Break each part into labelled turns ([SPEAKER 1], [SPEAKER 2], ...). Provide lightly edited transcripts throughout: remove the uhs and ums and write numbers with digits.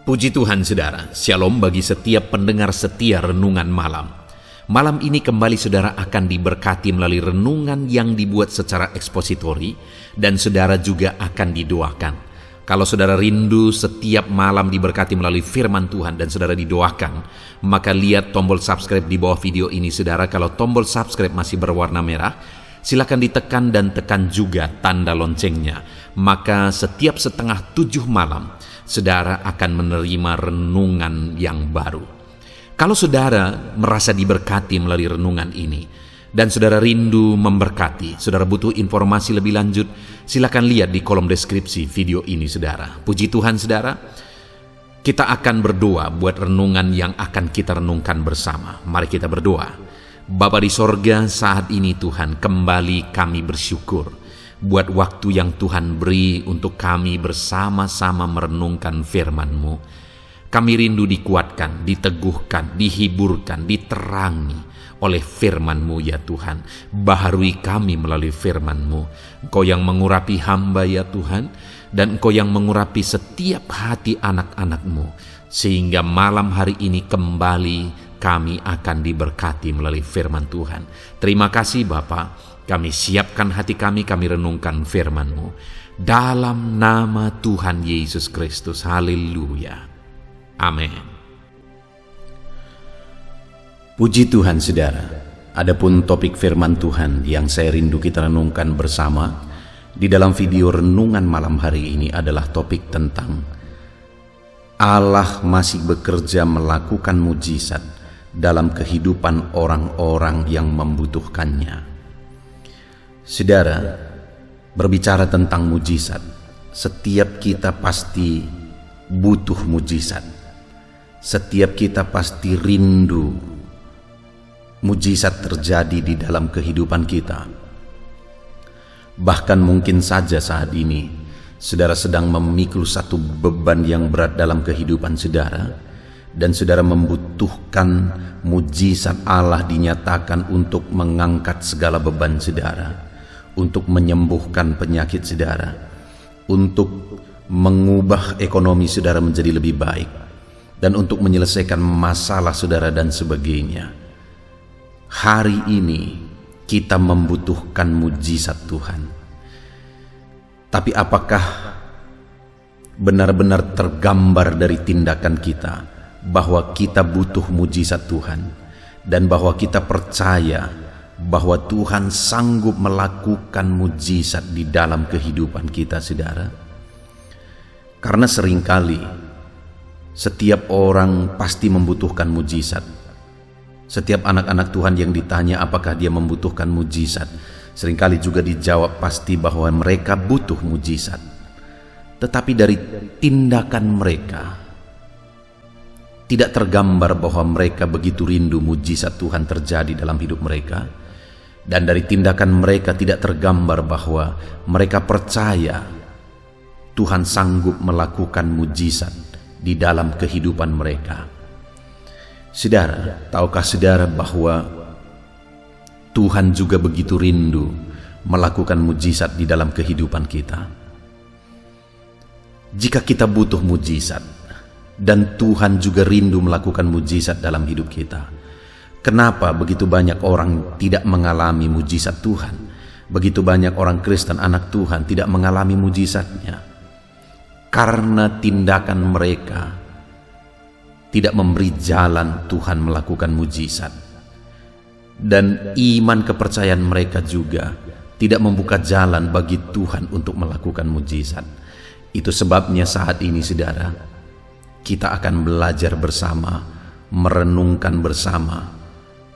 [SPEAKER 1] Puji Tuhan saudara, shalom bagi setiap pendengar setia renungan malam. Malam ini kembali saudara akan diberkati melalui renungan yang dibuat secara ekspositori dan saudara juga akan didoakan. Kalau saudara rindu setiap malam diberkati melalui firman Tuhan dan saudara didoakan, maka lihat tombol subscribe di bawah video ini saudara. Kalau tombol subscribe masih berwarna merah, silakan ditekan dan tekan juga tanda loncengnya. Maka setiap 6:30 malam, saudara akan menerima renungan yang baru. Kalau saudara merasa diberkati melalui renungan ini, dan saudara rindu memberkati, saudara butuh informasi lebih lanjut, silakan lihat di kolom deskripsi video ini saudara. Puji Tuhan saudara, kita akan berdoa buat renungan yang akan kita renungkan bersama. Mari kita berdoa. Bapa di sorga, saat ini Tuhan kembali kami bersyukur buat waktu yang Tuhan beri untuk kami bersama-sama merenungkan firman-Mu. Kami rindu dikuatkan, diteguhkan, dihiburkan, diterangi oleh firman-Mu ya Tuhan. Baharui kami melalui firman-Mu. Engkau yang mengurapi hamba ya Tuhan, dan Engkau yang mengurapi setiap hati anak-anak-Mu, sehingga malam hari ini kembali kami akan diberkati melalui firman Tuhan. Terima kasih Bapa. Kami siapkan hati kami renungkan firman-Mu. Dalam nama Tuhan Yesus Kristus. Haleluya. Amin.
[SPEAKER 2] Puji Tuhan saudara. Adapun topik firman Tuhan yang saya rindu kita renungkan bersama di dalam video renungan malam hari ini adalah topik tentang Allah masih bekerja melakukan mujizat dalam kehidupan orang-orang yang membutuhkannya. Saudara, berbicara tentang mujizat, setiap kita pasti butuh mujizat. Setiap kita pasti rindu mujizat terjadi di dalam kehidupan kita. Bahkan mungkin saja saat ini, saudara sedang memikul satu beban yang berat dalam kehidupan saudara, dan saudara membutuhkan mujizat Allah dinyatakan untuk mengangkat segala beban saudara, untuk menyembuhkan penyakit saudara, untuk mengubah ekonomi saudara menjadi lebih baik, dan untuk menyelesaikan masalah saudara dan sebagainya. Hari ini kita membutuhkan mujizat Tuhan. Tapi apakah benar-benar tergambar dari tindakan kita bahwa kita butuh mujizat Tuhan, dan bahwa kita percaya bahwa Tuhan sanggup melakukan mujizat di dalam kehidupan kita saudara? Karena seringkali setiap orang pasti membutuhkan mujizat. Setiap anak-anak Tuhan yang ditanya apakah dia membutuhkan mujizat, seringkali juga dijawab pasti bahwa mereka butuh mujizat. Tetapi dari tindakan mereka tidak tergambar bahwa mereka begitu rindu mujizat Tuhan terjadi dalam hidup mereka. Dan dari tindakan mereka tidak tergambar bahwa mereka percaya Tuhan sanggup melakukan mujizat di dalam kehidupan mereka. Saudara, tahukah saudara bahwa Tuhan juga begitu rindu melakukan mujizat di dalam kehidupan kita? Jika kita butuh mujizat, dan Tuhan juga rindu melakukan mujizat dalam hidup kita, kenapa begitu banyak orang tidak mengalami mujizat Tuhan? Begitu banyak orang Kristen anak Tuhan tidak mengalami mujizatnya. Karena tindakan mereka tidak memberi jalan Tuhan melakukan mujizat. Dan iman kepercayaan mereka juga tidak membuka jalan bagi Tuhan untuk melakukan mujizat. Itu sebabnya saat ini saudara, kita akan belajar bersama, merenungkan bersama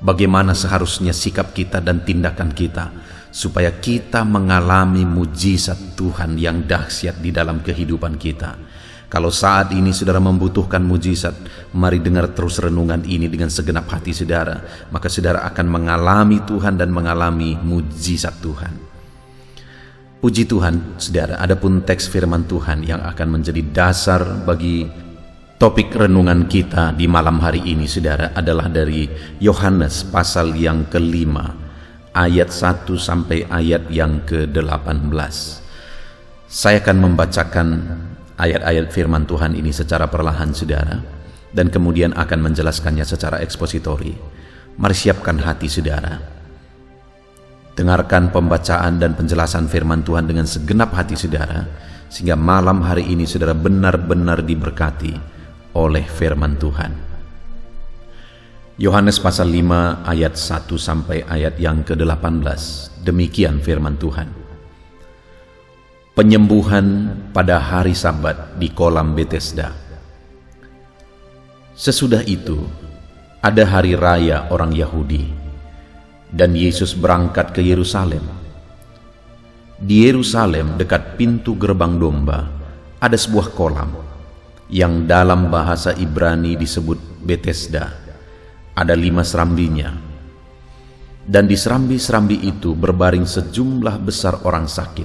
[SPEAKER 2] bagaimana seharusnya sikap kita dan tindakan kita supaya kita mengalami mujizat Tuhan yang dahsyat di dalam kehidupan kita. Kalau saat ini saudara membutuhkan mujizat, mari dengar terus renungan ini dengan segenap hati saudara, maka saudara akan mengalami Tuhan dan mengalami mujizat Tuhan. Puji Tuhan saudara, adapun teks firman Tuhan yang akan menjadi dasar bagi topik renungan kita di malam hari ini saudara adalah dari Yohanes pasal yang ke-5 ayat 1 sampai ayat yang ke-18. Saya akan membacakan ayat-ayat firman Tuhan ini secara perlahan, saudara, dan kemudian akan menjelaskannya secara ekspositori. Mari siapkan hati saudara. Dengarkan pembacaan dan penjelasan firman Tuhan dengan segenap hati saudara, sehingga malam hari ini saudara benar-benar diberkati oleh firman Tuhan. Yohanes pasal 5 ayat 1 sampai ayat yang ke-18. Demikian firman Tuhan. Penyembuhan pada hari Sabat di kolam Betesda. Sesudah itu, ada hari raya orang Yahudi, dan Yesus berangkat ke Yerusalem. Di Yerusalem, dekat pintu gerbang domba, ada sebuah kolam, yang dalam bahasa Ibrani disebut Betesda. Ada 5 serambinya, dan di serambi-serambi itu berbaring sejumlah besar orang sakit,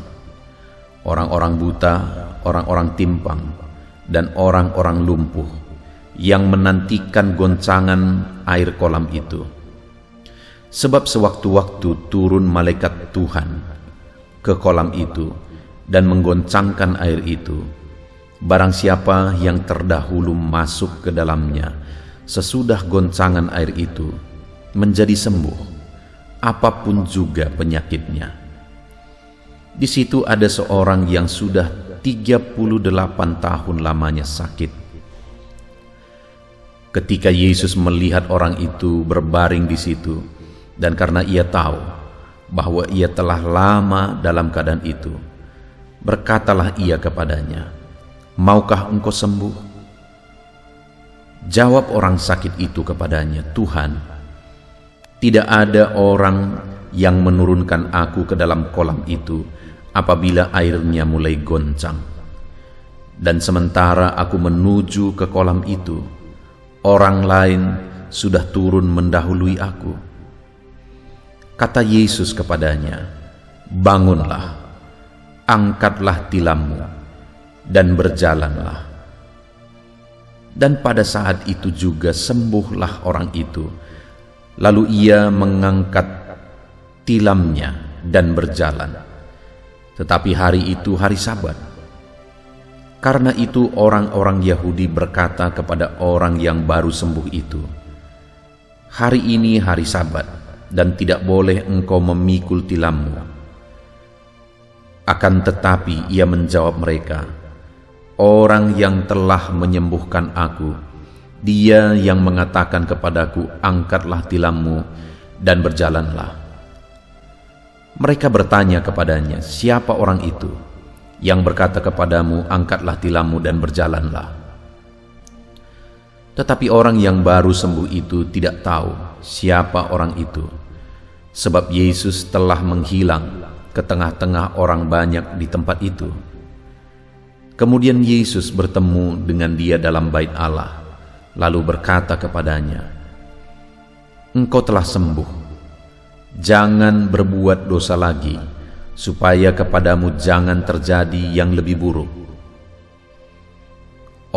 [SPEAKER 2] orang-orang buta, orang-orang timpang, dan orang-orang lumpuh, yang menantikan goncangan air kolam itu. Sebab sewaktu-waktu turun malaikat Tuhan ke kolam itu dan menggoncangkan air itu. Barang siapa yang terdahulu masuk ke dalamnya sesudah goncangan air itu menjadi sembuh, apapun juga penyakitnya. Di situ ada seorang yang sudah 38 tahun lamanya sakit. Ketika Yesus melihat orang itu berbaring di situ, dan karena ia tahu bahwa ia telah lama dalam keadaan itu, berkatalah ia kepadanya, "Maukah engkau sembuh?" Jawab orang sakit itu kepadanya, "Tuhan, tidak ada orang yang menurunkan aku ke dalam kolam itu apabila airnya mulai goncang. Dan sementara aku menuju ke kolam itu, orang lain sudah turun mendahului aku." Kata Yesus kepadanya, "Bangunlah, angkatlah tilammu, dan berjalanlah." Dan pada saat itu juga sembuhlah orang itu. Lalu ia mengangkat tilamnya dan berjalan. Tetapi hari itu hari Sabat. Karena itu orang-orang Yahudi berkata kepada orang yang baru sembuh itu, "Hari ini hari Sabat, dan tidak boleh engkau memikul tilammu." Akan tetapi ia menjawab mereka, "Orang yang telah menyembuhkan aku, dia yang mengatakan kepadaku, 'Angkatlah tilammu dan berjalanlah.'" Mereka bertanya kepadanya, "Siapa orang itu yang berkata kepadamu, 'Angkatlah tilammu dan berjalanlah'?" Tetapi orang yang baru sembuh itu tidak tahu siapa orang itu, sebab Yesus telah menghilang ke tengah-tengah orang banyak di tempat itu. Kemudian Yesus bertemu dengan dia dalam bait Allah, lalu berkata kepadanya, "Engkau telah sembuh. Jangan berbuat dosa lagi, supaya kepadamu jangan terjadi yang lebih buruk."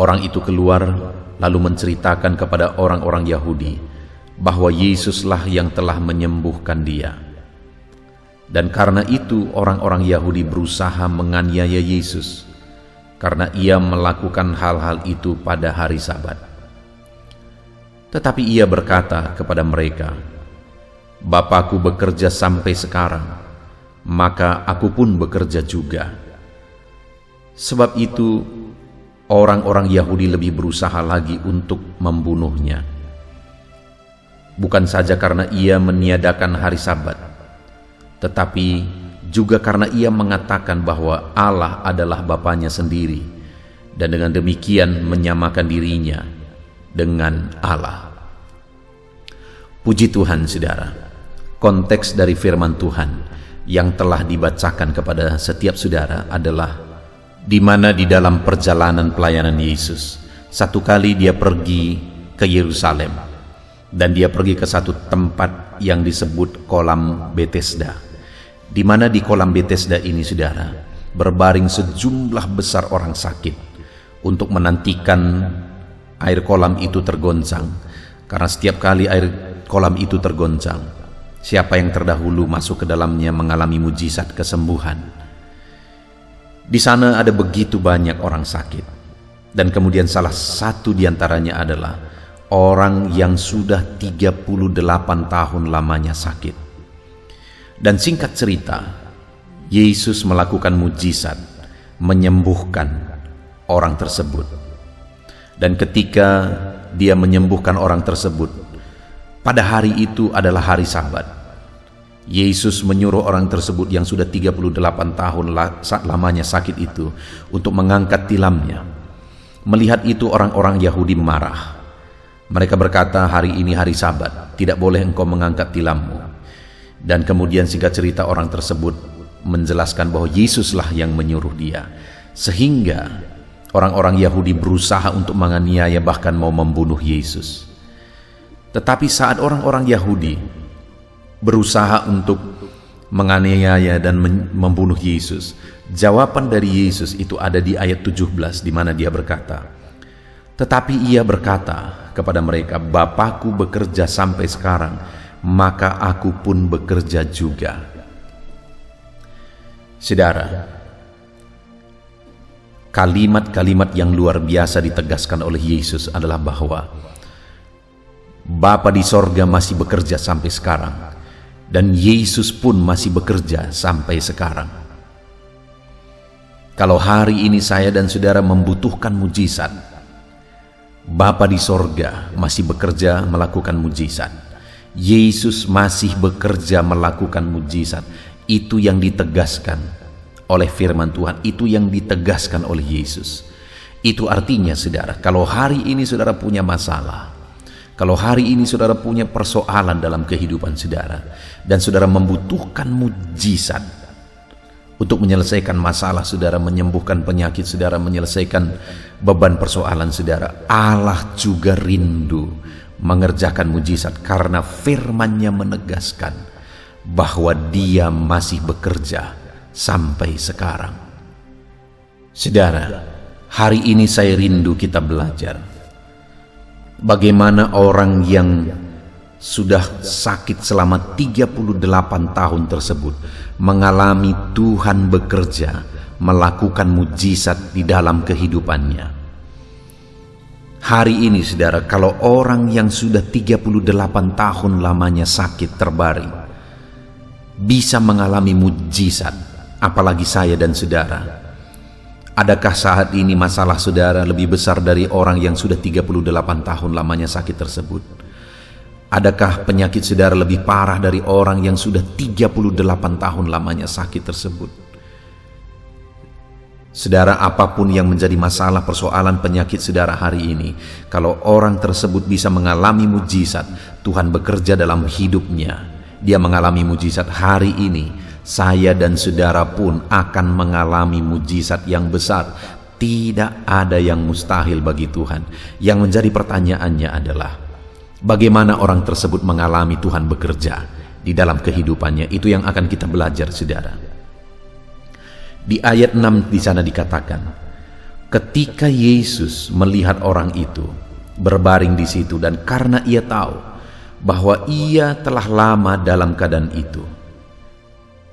[SPEAKER 2] Orang itu keluar, lalu menceritakan kepada orang-orang Yahudi bahwa Yesuslah yang telah menyembuhkan dia. Dan karena itu orang-orang Yahudi berusaha menganiaya Yesus, karena ia melakukan hal-hal itu pada hari Sabat. Tetapi ia berkata kepada mereka, "Bapakku bekerja sampai sekarang, maka aku pun bekerja juga." Sebab itu orang-orang Yahudi lebih berusaha lagi untuk membunuhnya. Bukan saja karena ia meniadakan hari Sabat, tetapi juga karena ia mengatakan bahwa Allah adalah Bapanya sendiri, dan dengan demikian menyamakan dirinya dengan Allah. Puji Tuhan, saudara. Konteks dari firman Tuhan yang telah dibacakan kepada setiap saudara adalah di mana di dalam perjalanan pelayanan Yesus, satu kali dia pergi ke Yerusalem, dan dia pergi ke satu tempat yang disebut kolam Betesda, di mana di kolam Betesda ini, saudara, berbaring sejumlah besar orang sakit untuk menantikan air kolam itu tergoncang. Karena setiap kali air kolam itu tergoncang, siapa yang terdahulu masuk ke dalamnya mengalami mujizat kesembuhan. Di sana ada begitu banyak orang sakit, dan kemudian salah satu di antaranya adalah orang yang sudah 38 tahun lamanya sakit. Dan singkat cerita, Yesus melakukan mujizat, menyembuhkan orang tersebut. Dan ketika dia menyembuhkan orang tersebut, pada hari itu adalah hari Sabat. Yesus menyuruh orang tersebut yang sudah 38 tahun lamanya sakit itu untuk mengangkat tilamnya. Melihat itu orang-orang Yahudi marah. Mereka berkata, hari ini hari Sabat, tidak boleh engkau mengangkat tilammu. Dan kemudian singkat cerita orang tersebut menjelaskan bahwa Yesuslah yang menyuruh dia. Sehingga orang-orang Yahudi berusaha untuk menganiaya, bahkan mau membunuh Yesus. Tetapi saat orang-orang Yahudi berusaha untuk menganiaya dan membunuh Yesus, jawaban dari Yesus itu ada di ayat 17, di mana dia berkata, tetapi ia berkata kepada mereka, Bapakku bekerja sampai sekarang, maka aku pun bekerja juga. Saudara, kalimat-kalimat yang luar biasa ditegaskan oleh Yesus adalah bahwa Bapa di sorga masih bekerja sampai sekarang, dan Yesus pun masih bekerja sampai sekarang. Kalau hari ini saya dan saudara membutuhkan mujizat, Bapa di sorga masih bekerja melakukan mujizat. Yesus masih bekerja melakukan mujizat. Itu yang ditegaskan oleh firman Tuhan, itu yang ditegaskan oleh Yesus. Itu artinya saudara, kalau hari ini saudara punya masalah, kalau hari ini saudara punya persoalan dalam kehidupan saudara, dan saudara membutuhkan mujizat untuk menyelesaikan masalah saudara, menyembuhkan penyakit saudara, menyelesaikan beban persoalan saudara, Allah juga rindu mengerjakan mujizat, karena firman-Nya menegaskan bahwa Dia masih bekerja sampai sekarang. Saudara, hari ini saya rindu kita belajar bagaimana orang yang sudah sakit selama 38 tahun tersebut mengalami Tuhan bekerja, melakukan mujizat di dalam kehidupannya. Hari ini saudara, kalau orang yang sudah 38 tahun lamanya sakit terbaring bisa mengalami mujizat, apalagi saya dan saudara. Adakah saat ini masalah saudara lebih besar dari orang yang sudah 38 tahun lamanya sakit tersebut? Adakah penyakit saudara lebih parah dari orang yang sudah 38 tahun lamanya sakit tersebut? Saudara, apapun yang menjadi masalah persoalan penyakit saudara hari ini, kalau orang tersebut bisa mengalami mujizat, Tuhan bekerja dalam hidupnya, dia mengalami mujizat hari ini, saya dan saudara pun akan mengalami mujizat yang besar. Tidak ada yang mustahil bagi Tuhan. Yang menjadi pertanyaannya adalah, bagaimana orang tersebut mengalami Tuhan bekerja di dalam kehidupannya? Itu yang akan kita belajar, saudara. Di ayat 6 di sana dikatakan, ketika Yesus melihat orang itu berbaring di situ, dan karena ia tahu bahwa ia telah lama dalam keadaan itu,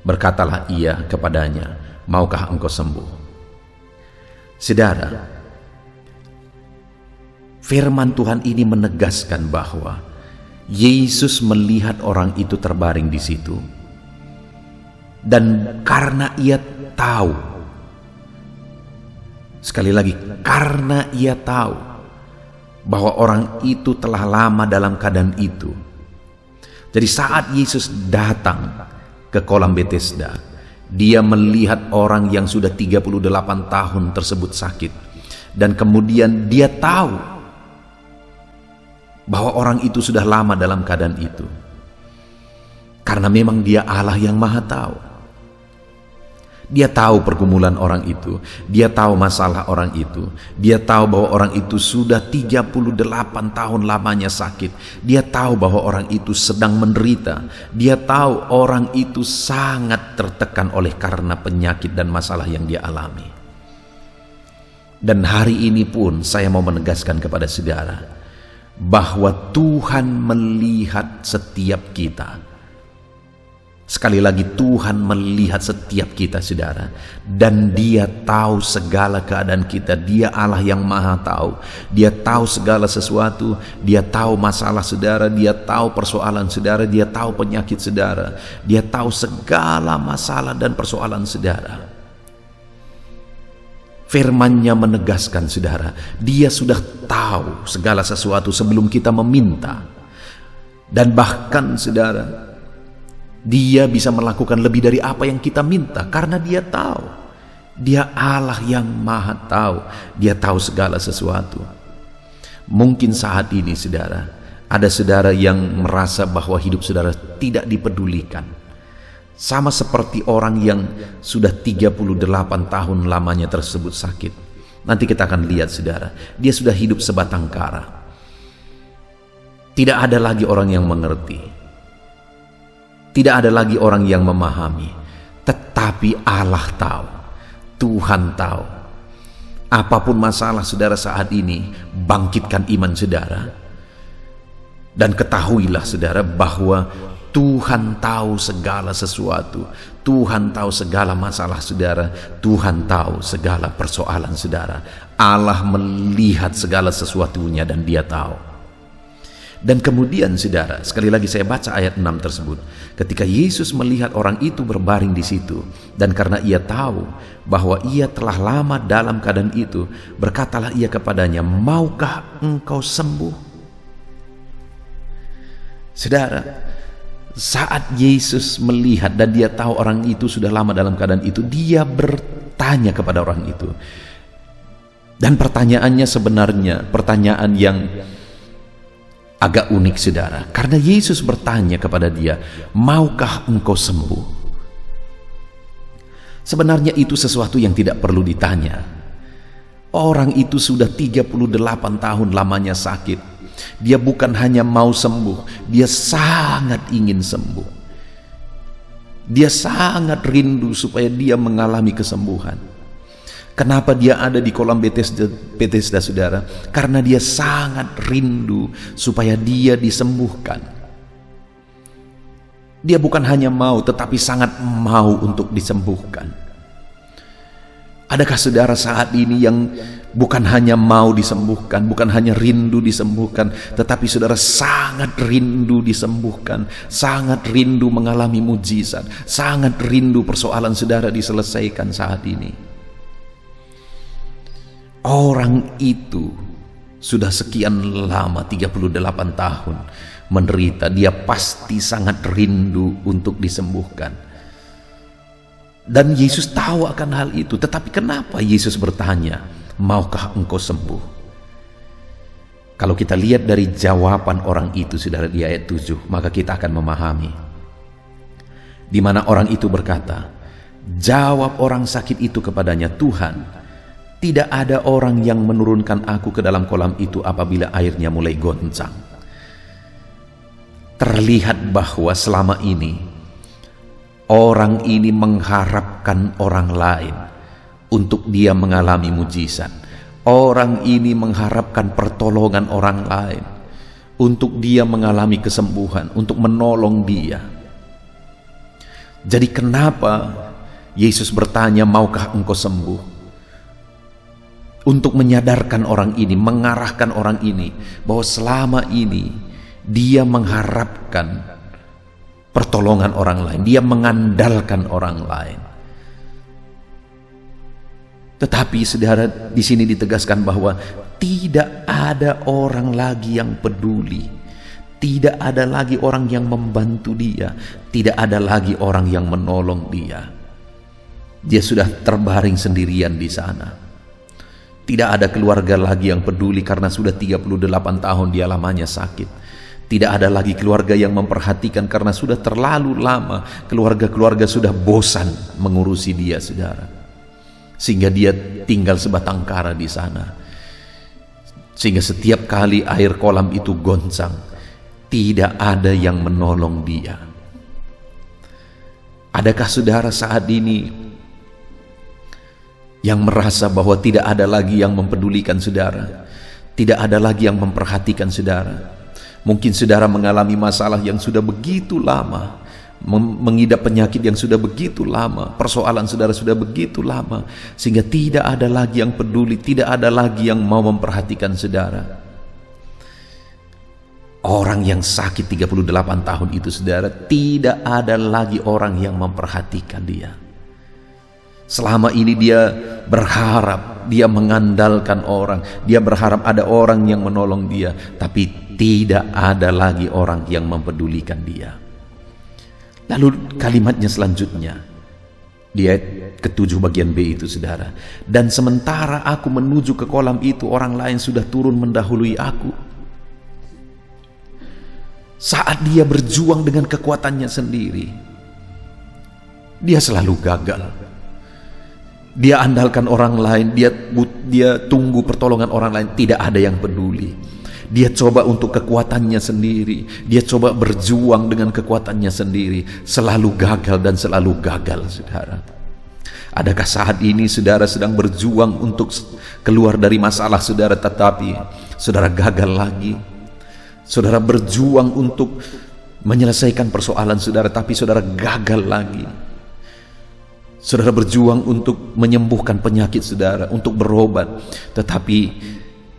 [SPEAKER 2] berkatalah ia kepadanya, maukah engkau sembuh? Saudara, firman Tuhan ini menegaskan bahwa Yesus melihat orang itu terbaring di situ, dan karena ia tahu, sekali lagi, karena ia tahu bahwa orang itu telah lama dalam keadaan itu. Jadi saat Yesus datang ke kolam Bethesda, dia melihat orang yang sudah 38 tahun tersebut sakit, dan kemudian dia tahu bahwa orang itu sudah lama dalam keadaan itu, karena memang dia Allah yang Maha Tahu. Dia tahu pergumulan orang itu, dia tahu masalah orang itu, dia tahu bahwa orang itu sudah 38 tahun lamanya sakit, dia tahu bahwa orang itu sedang menderita, dia tahu orang itu sangat tertekan oleh karena penyakit dan masalah yang dia alami. Dan hari ini pun saya mau menegaskan kepada saudara bahwa Tuhan melihat setiap kita. Sekali lagi, Tuhan melihat setiap kita, saudara, dan Dia tahu segala keadaan kita. Dia Allah yang Maha Tahu. Dia tahu segala sesuatu. Dia tahu masalah saudara, Dia tahu persoalan saudara, Dia tahu penyakit saudara, Dia tahu segala masalah dan persoalan saudara. Firman-Nya menegaskan, saudara, Dia sudah tahu segala sesuatu sebelum kita meminta. Dan bahkan, saudara, Dia bisa melakukan lebih dari apa yang kita minta, karena Dia tahu. Dia Allah yang Maha Tahu. Dia tahu segala sesuatu. Mungkin saat ini, saudara, ada saudara yang merasa bahwa hidup saudara tidak dipedulikan. Sama seperti orang yang sudah 38 tahun lamanya tersebut sakit. Nanti kita akan lihat, saudara, dia sudah hidup sebatang kara. Tidak ada lagi orang yang mengerti. Tidak ada lagi orang yang memahami, tetapi Allah tahu, Tuhan tahu. Apapun masalah saudara saat ini, bangkitkan iman saudara. Dan ketahuilah, saudara, bahwa Tuhan tahu segala sesuatu. Tuhan tahu segala masalah saudara. Tuhan tahu segala persoalan saudara. Allah melihat segala sesuatunya dan Dia tahu. Dan kemudian, saudara, sekali lagi saya baca ayat 6 tersebut. Ketika Yesus melihat orang itu berbaring di situ, dan karena Ia tahu bahwa ia telah lama dalam keadaan itu, berkatalah Ia kepadanya, "Maukah engkau sembuh?" Saudara, saat Yesus melihat dan Dia tahu orang itu sudah lama dalam keadaan itu, Dia bertanya kepada orang itu. Dan pertanyaannya sebenarnya pertanyaan yang agak unik, saudara, karena Yesus bertanya kepada dia, "Maukah engkau sembuh?" Sebenarnya itu sesuatu yang tidak perlu ditanya. Orang itu sudah 38 tahun lamanya sakit. Dia bukan hanya mau sembuh, dia sangat ingin sembuh. Dia sangat rindu supaya dia mengalami kesembuhan. Kenapa dia ada di kolam Bethesda, saudara? Karena dia sangat rindu supaya dia disembuhkan. Dia bukan hanya mau, tetapi sangat mau untuk disembuhkan. Adakah saudara saat ini yang bukan hanya mau disembuhkan, bukan hanya rindu disembuhkan, tetapi saudara sangat rindu disembuhkan, sangat rindu mengalami mujizat, sangat rindu persoalan saudara diselesaikan saat ini? Orang itu sudah sekian lama, 38 tahun menderita. Dia pasti sangat rindu untuk disembuhkan. Dan Yesus tahu akan hal itu. Tetapi kenapa Yesus bertanya, "Maukah engkau sembuh?" Kalau kita lihat dari jawaban orang itu, saudara, di ayat 7, maka kita akan memahami. Di mana orang itu berkata, jawab orang sakit itu kepadanya, "Tuhan, tidak ada orang yang menurunkan aku ke dalam kolam itu apabila airnya mulai goncang." Terlihat bahwa selama ini orang ini mengharapkan orang lain untuk dia mengalami mujizat. Orang ini mengharapkan pertolongan orang lain untuk dia mengalami kesembuhan, untuk menolong dia. Jadi kenapa Yesus bertanya, "Maukah engkau sembuh?" Untuk menyadarkan orang ini, mengarahkan orang ini bahwa selama ini dia mengharapkan pertolongan orang lain, dia mengandalkan orang lain. Tetapi saudara, di sini ditegaskan bahwa tidak ada orang lagi yang peduli, tidak ada lagi orang yang membantu dia, tidak ada lagi orang yang menolong dia. Dia sudah terbaring sendirian di sana. Tidak ada keluarga lagi yang peduli karena sudah 38 tahun dia lamanya sakit. Tidak ada lagi keluarga yang memperhatikan karena sudah terlalu lama keluarga-keluarga sudah bosan mengurusi dia, saudara. Sehingga dia tinggal sebatang kara di sana. Sehingga setiap kali air kolam itu goncang, tidak ada yang menolong dia. Adakah saudara saat ini yang merasa bahwa tidak ada lagi yang mempedulikan saudara, tidak ada lagi yang memperhatikan saudara? Mungkin saudara mengalami masalah yang sudah begitu lama, mengidap penyakit yang sudah begitu lama, persoalan saudara sudah begitu lama, sehingga tidak ada lagi yang peduli, tidak ada lagi yang mau memperhatikan saudara. Orang yang sakit 38 tahun itu saudara, tidak ada lagi orang yang memperhatikan dia. Selama ini dia berharap, dia mengandalkan orang, dia berharap ada orang yang menolong dia, tapi tidak ada lagi orang yang mempedulikan dia. Lalu kalimatnya selanjutnya, di ayat ke-7 bagian B itu saudara, dan sementara aku menuju ke kolam itu, orang lain sudah turun mendahului aku. Saat dia berjuang dengan kekuatannya sendiri, dia selalu gagal. Dia andalkan orang lain, dia tunggu pertolongan orang lain, tidak ada yang peduli. Dia coba untuk kekuatannya sendiri, dia coba berjuang dengan kekuatannya sendiri, selalu gagal dan selalu gagal saudara. Adakah saat ini saudara sedang berjuang untuk keluar dari masalah saudara, tetapi saudara gagal lagi? Saudara berjuang untuk menyelesaikan persoalan saudara, tapi saudara gagal lagi. Saudara berjuang untuk menyembuhkan penyakit saudara, untuk berobat, tetapi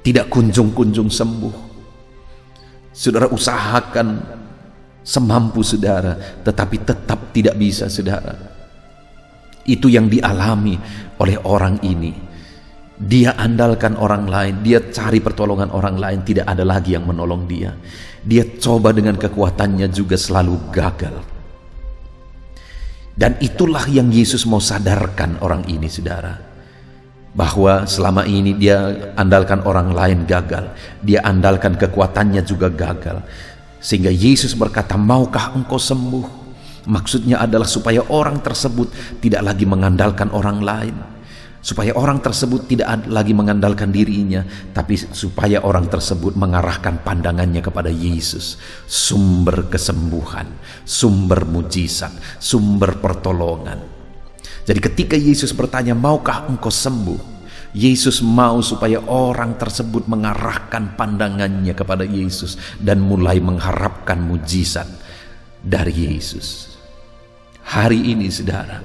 [SPEAKER 2] tidak kunjung-kunjung sembuh. Saudara usahakan semampu saudara, tetapi tetap tidak bisa saudara. Itu yang dialami oleh orang ini. Dia andalkan orang lain, dia cari pertolongan orang lain, tidak ada lagi yang menolong dia. Dia coba dengan kekuatannya juga selalu gagal. Dan itulah yang Yesus mau sadarkan orang ini saudara, bahwa selama ini dia andalkan orang lain gagal, dia andalkan kekuatannya juga gagal, sehingga Yesus berkata, maukah engkau sembuh? Maksudnya adalah supaya orang tersebut tidak lagi mengandalkan orang lain, supaya orang tersebut tidak lagi mengandalkan dirinya, tapi supaya orang tersebut mengarahkan pandangannya kepada Yesus, sumber kesembuhan, sumber mujizat, sumber pertolongan. Jadi ketika Yesus bertanya, maukah engkau sembuh? Yesus mau supaya orang tersebut mengarahkan pandangannya kepada Yesus dan mulai mengharapkan mujizat dari Yesus. Hari ini saudara,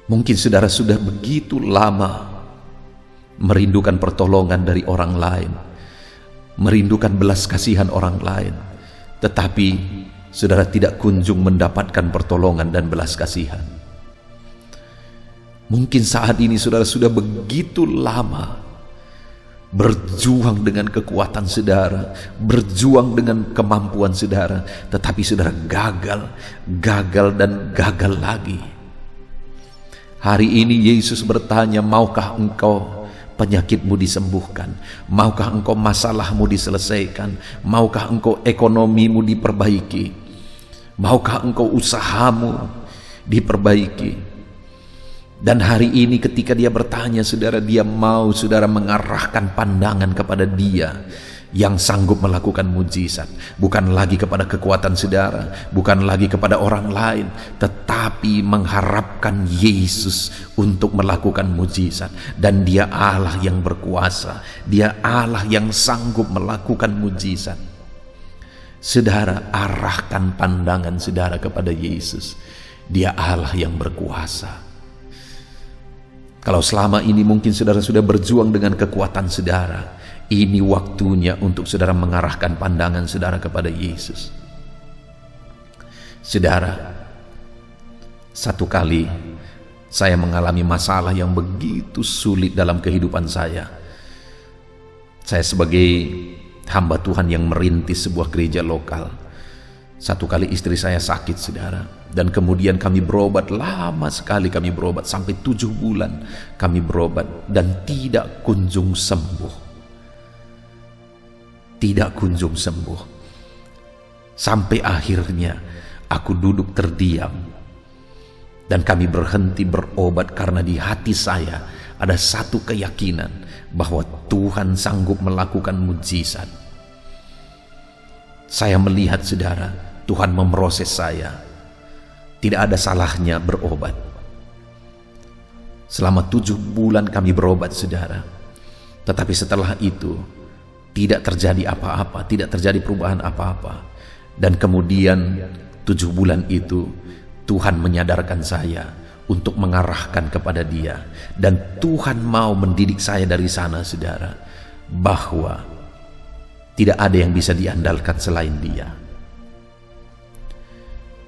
[SPEAKER 2] mungkin saudara sudah begitu lama merindukan pertolongan dari orang lain, merindukan belas kasihan orang lain, tetapi saudara tidak kunjung mendapatkan pertolongan dan belas kasihan. Mungkin saat ini saudara sudah begitu lama berjuang dengan kekuatan saudara, berjuang dengan kemampuan saudara, tetapi saudara gagal dan gagal lagi. Hari ini Yesus bertanya, maukah engkau penyakitmu disembuhkan? Maukah engkau masalahmu diselesaikan? Maukah engkau ekonomimu diperbaiki? Maukah engkau usahamu diperbaiki? Dan hari ini ketika dia bertanya saudara, dia mau saudara mengarahkan pandangan kepada dia yang sanggup melakukan mujizat, bukan lagi kepada kekuatan saudara, bukan lagi kepada orang lain, tetapi mengharapkan Yesus untuk melakukan mujizat. Dan dia Allah yang berkuasa, dia Allah yang sanggup melakukan mujizat. Saudara, arahkan pandangan saudara kepada Yesus, dia Allah yang berkuasa. Kalau selama ini mungkin saudara sudah berjuang dengan kekuatan saudara, ini waktunya untuk saudara mengarahkan pandangan saudara kepada Yesus. Saudara, satu kali saya mengalami masalah yang begitu sulit dalam kehidupan saya. Saya sebagai hamba Tuhan yang merintis sebuah gereja lokal. Satu kali istri saya sakit saudara, dan kemudian kami berobat, lama sekali kami berobat, sampai 7 bulan kami berobat, dan tidak kunjung sembuh. Tidak kunjung sembuh. Sampai akhirnya aku duduk terdiam, dan kami berhenti berobat karena di hati saya ada satu keyakinan bahwa Tuhan sanggup melakukan mujizat. Saya melihat saudara, Tuhan memproses saya. Tidak ada salahnya berobat. Selama 7 bulan kami berobat saudara. Tetapi setelah itu tidak terjadi apa-apa, tidak terjadi perubahan apa-apa. Dan kemudian 7 bulan itu Tuhan menyadarkan saya untuk mengarahkan kepada Dia. Dan Tuhan mau mendidik saya dari sana, saudara, bahwa tidak ada yang bisa diandalkan selain Dia.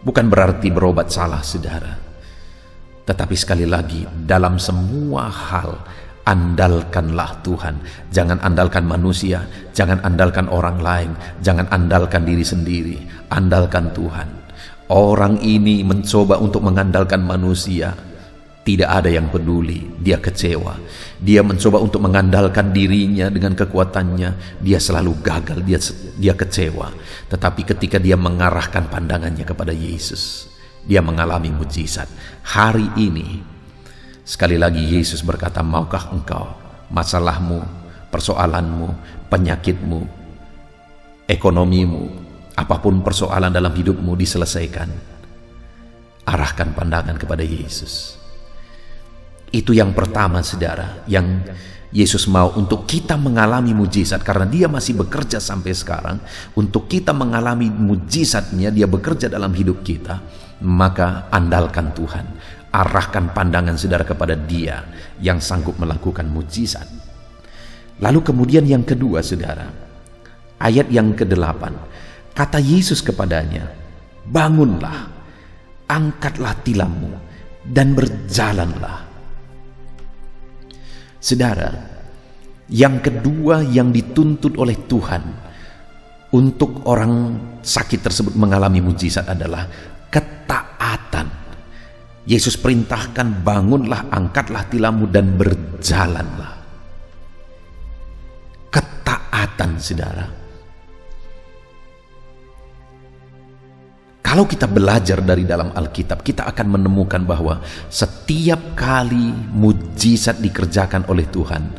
[SPEAKER 2] Bukan berarti berobat salah, saudara, tetapi sekali lagi, dalam semua hal andalkanlah Tuhan. Jangan andalkan manusia, jangan andalkan orang lain, jangan andalkan diri sendiri, andalkan Tuhan. Orang ini mencoba untuk mengandalkan manusia, tidak ada yang peduli, dia kecewa. Dia mencoba untuk mengandalkan dirinya dengan kekuatannya, dia selalu gagal, dia kecewa. Tetapi ketika dia mengarahkan pandangannya kepada Yesus, dia mengalami mujizat. Hari ini, sekali lagi Yesus berkata, maukah engkau masalahmu, persoalanmu, penyakitmu, ekonomimu, apapun persoalan dalam hidupmu diselesaikan? Arahkan pandangan kepada Yesus. Itu yang pertama, saudara, yang Yesus mau untuk kita mengalami mujizat, karena Dia masih bekerja sampai sekarang. Untuk kita mengalami mujizatnya, Dia bekerja dalam hidup kita. Maka andalkan Tuhan, arahkan pandangan saudara kepada Dia yang sanggup melakukan mujizat. Lalu kemudian yang kedua, saudara, ayat yang ke-8, kata Yesus kepadanya, bangunlah, angkatlah tilammu, dan berjalanlah. Saudara, yang kedua yang dituntut oleh Tuhan untuk orang sakit tersebut mengalami mujizat adalah ketaatan. Yesus perintahkan, bangunlah, angkatlah tilammu, dan berjalanlah. Ketaatan, saudara. Kalau kita belajar dari dalam Alkitab, kita akan menemukan bahwa setiap kali mujizat dikerjakan oleh Tuhan,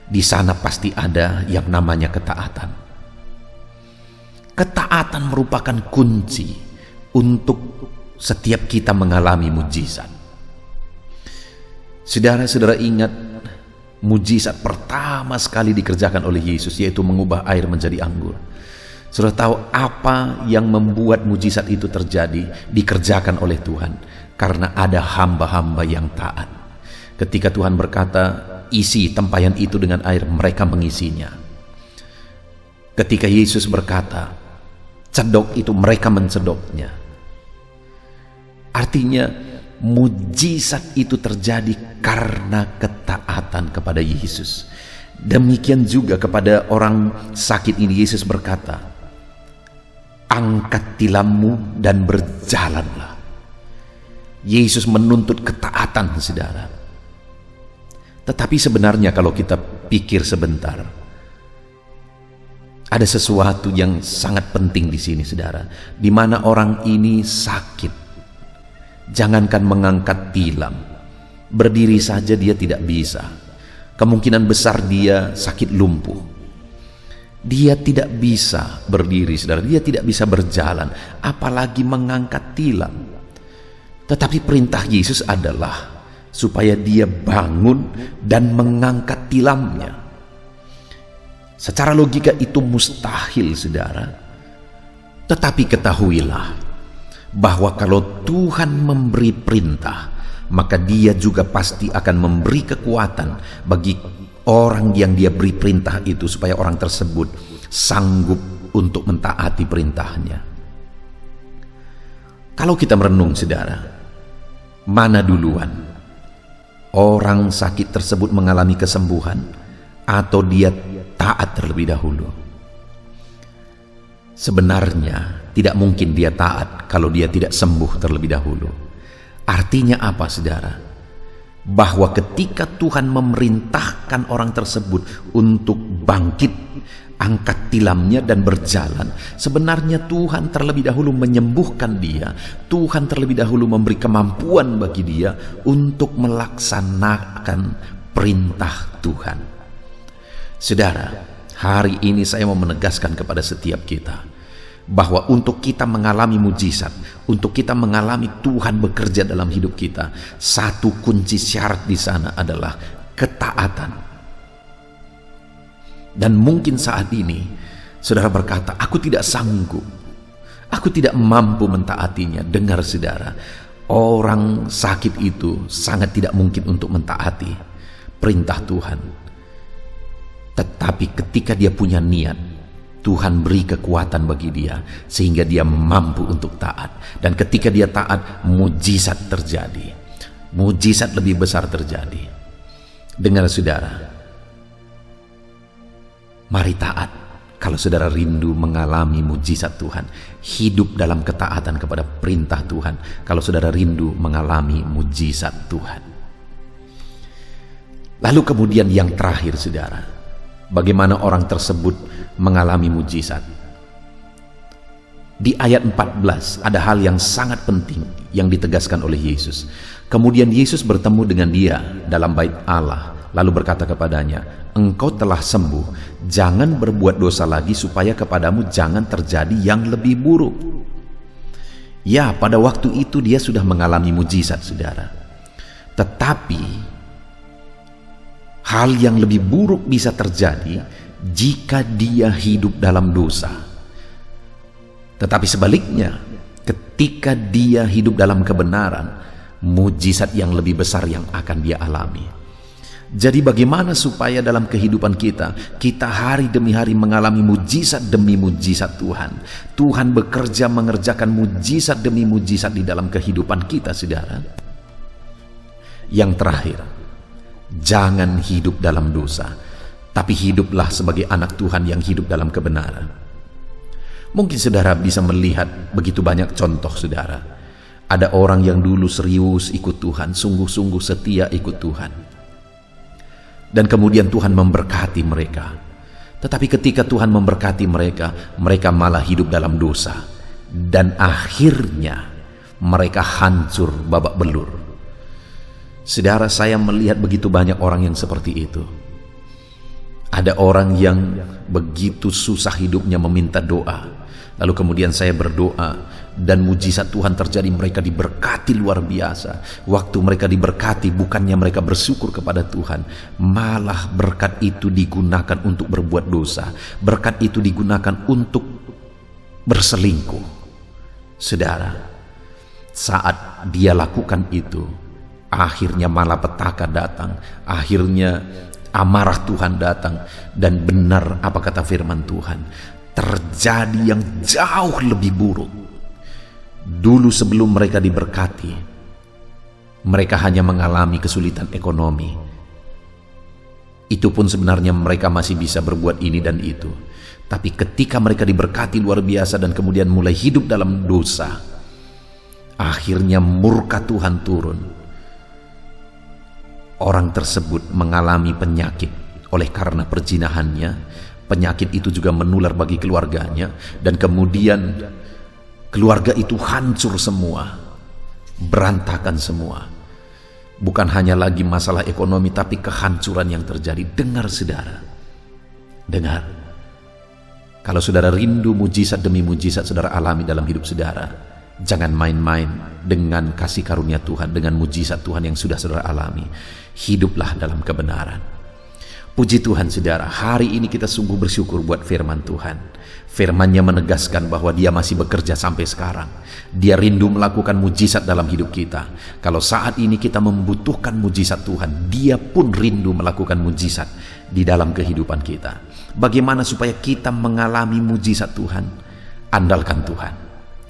[SPEAKER 2] di sana pasti ada yang namanya ketaatan. Ketaatan merupakan kunci untuk setiap kita mengalami mujizat. Saudara-saudara ingat, mujizat pertama sekali dikerjakan oleh Yesus, yaitu mengubah air menjadi anggur. Saudara tahu apa yang membuat mujizat itu terjadi, dikerjakan oleh Tuhan? Karena ada hamba-hamba yang taat. Ketika Tuhan berkata, isi tempayan itu dengan air, mereka mengisinya. Ketika Yesus berkata, cedok itu, mereka mencedoknya. Artinya, mujizat itu terjadi karena ketaatan kepada Yesus. Demikian juga kepada orang sakit ini, Yesus berkata, angkat tilammu dan berjalanlah. Yesus menuntut ketaatan, saudara. Tetapi sebenarnya kalau kita pikir sebentar, ada sesuatu yang sangat penting di sini, saudara, di mana orang ini sakit. Jangankan mengangkat tilam, berdiri saja dia tidak bisa. Kemungkinan besar dia sakit lumpuh. Dia tidak bisa berdiri, saudara. Dia tidak bisa berjalan, apalagi mengangkat tilam. Tetapi perintah Yesus adalah supaya dia bangun dan mengangkat tilamnya. Secara logika itu mustahil, saudara. Tetapi ketahuilah bahwa kalau Tuhan memberi perintah, maka Dia juga pasti akan memberi kekuatan bagi orang yang Dia beri perintah itu, supaya orang tersebut sanggup untuk mentaati perintahnya. Kalau kita merenung, saudara, mana duluan? Orang sakit tersebut mengalami kesembuhan atau dia taat terlebih dahulu? Sebenarnya tidak mungkin dia taat kalau dia tidak sembuh terlebih dahulu. Artinya apa, saudara? Bahwa ketika Tuhan memerintahkan orang tersebut untuk bangkit, angkat tilamnya dan berjalan, sebenarnya Tuhan terlebih dahulu menyembuhkan dia. Tuhan terlebih dahulu memberi kemampuan bagi dia untuk melaksanakan perintah Tuhan. Saudara, hari ini saya mau menegaskan kepada setiap kita bahwa untuk kita mengalami mujizat, untuk kita mengalami Tuhan bekerja dalam hidup kita, satu kunci syarat di sana adalah ketaatan. Dan mungkin saat ini saudara berkata, aku tidak sanggup, Aku tidak mampu mentaatinya. Dengar saudara, orang sakit itu sangat tidak mungkin untuk mentaati perintah Tuhan. Tetapi ketika dia punya niat, Tuhan beri kekuatan bagi dia sehingga dia mampu untuk taat. Dan ketika dia taat, mujizat terjadi. Mujizat lebih besar terjadi. Dengar saudara, mari taat. Kalau saudara rindu mengalami mujizat Tuhan, hidup dalam ketaatan kepada perintah Tuhan. Kalau saudara rindu mengalami mujizat Tuhan. Lalu kemudian yang terakhir saudara, bagaimana orang tersebut mengalami mujizat? Di ayat 14 ada hal yang sangat penting yang ditegaskan oleh Yesus. Kemudian Yesus bertemu dengan dia dalam bait Allah, lalu berkata kepadanya, "Engkau telah sembuh, jangan berbuat dosa lagi supaya kepadamu jangan terjadi yang lebih buruk." Ya, pada waktu itu dia sudah mengalami mujizat saudara. Tetapi hal yang lebih buruk bisa terjadi jika dia hidup dalam dosa. Tetapi sebaliknya, ketika dia hidup dalam kebenaran, mujizat yang lebih besar yang akan dia alami. Jadi bagaimana supaya dalam kehidupan kita hari demi hari mengalami mujizat demi mujizat Tuhan. Tuhan bekerja mengerjakan mujizat demi mujizat di dalam kehidupan kita saudara. Yang terakhir, jangan hidup dalam dosa, tapi hiduplah sebagai anak Tuhan yang hidup dalam kebenaran. Mungkin saudara bisa melihat begitu banyak contoh saudara. Ada orang yang dulu serius ikut Tuhan, sungguh-sungguh setia ikut Tuhan. Dan kemudian Tuhan memberkati mereka. Tetapi ketika Tuhan memberkati mereka, mereka malah hidup dalam dosa. Dan akhirnya mereka hancur babak belur. Saudara, saya melihat begitu banyak orang yang seperti itu. Ada orang yang begitu susah hidupnya meminta doa. Lalu kemudian saya berdoa dan mujizat Tuhan terjadi, mereka diberkati luar biasa. Waktu mereka diberkati, bukannya mereka bersyukur kepada Tuhan, malah berkat itu digunakan untuk berbuat dosa. Berkat itu digunakan untuk berselingkuh. Saudara, saat dia lakukan itu, akhirnya malapetaka datang, akhirnya amarah Tuhan datang. Dan benar apa kata firman Tuhan, terjadi yang jauh lebih buruk. Dulu sebelum mereka diberkati, mereka hanya mengalami kesulitan ekonomi. Itu pun sebenarnya mereka masih bisa berbuat ini dan itu. Tapi ketika mereka diberkati luar biasa dan kemudian mulai hidup dalam dosa, akhirnya murka Tuhan turun. Orang tersebut mengalami penyakit oleh karena perzinahannya. Penyakit itu juga menular bagi keluarganya, dan kemudian keluarga itu hancur semua, berantakan semua. Bukan hanya lagi masalah ekonomi, tapi kehancuran yang terjadi. Dengar saudara, dengar. Kalau saudara rindu mujizat demi mujizat saudara alami dalam hidup saudara, jangan main-main dengan kasih karunia Tuhan, dengan mujizat Tuhan yang sudah saudara alami. Hiduplah dalam kebenaran. Puji Tuhan saudara, hari ini kita sungguh bersyukur buat firman Tuhan. Firman-Nya menegaskan bahwa Dia masih bekerja sampai sekarang. Dia rindu melakukan mujizat dalam hidup kita. Kalau saat ini kita membutuhkan mujizat Tuhan, Dia pun rindu melakukan mujizat di dalam kehidupan kita. Bagaimana supaya kita mengalami mujizat Tuhan? Andalkan Tuhan.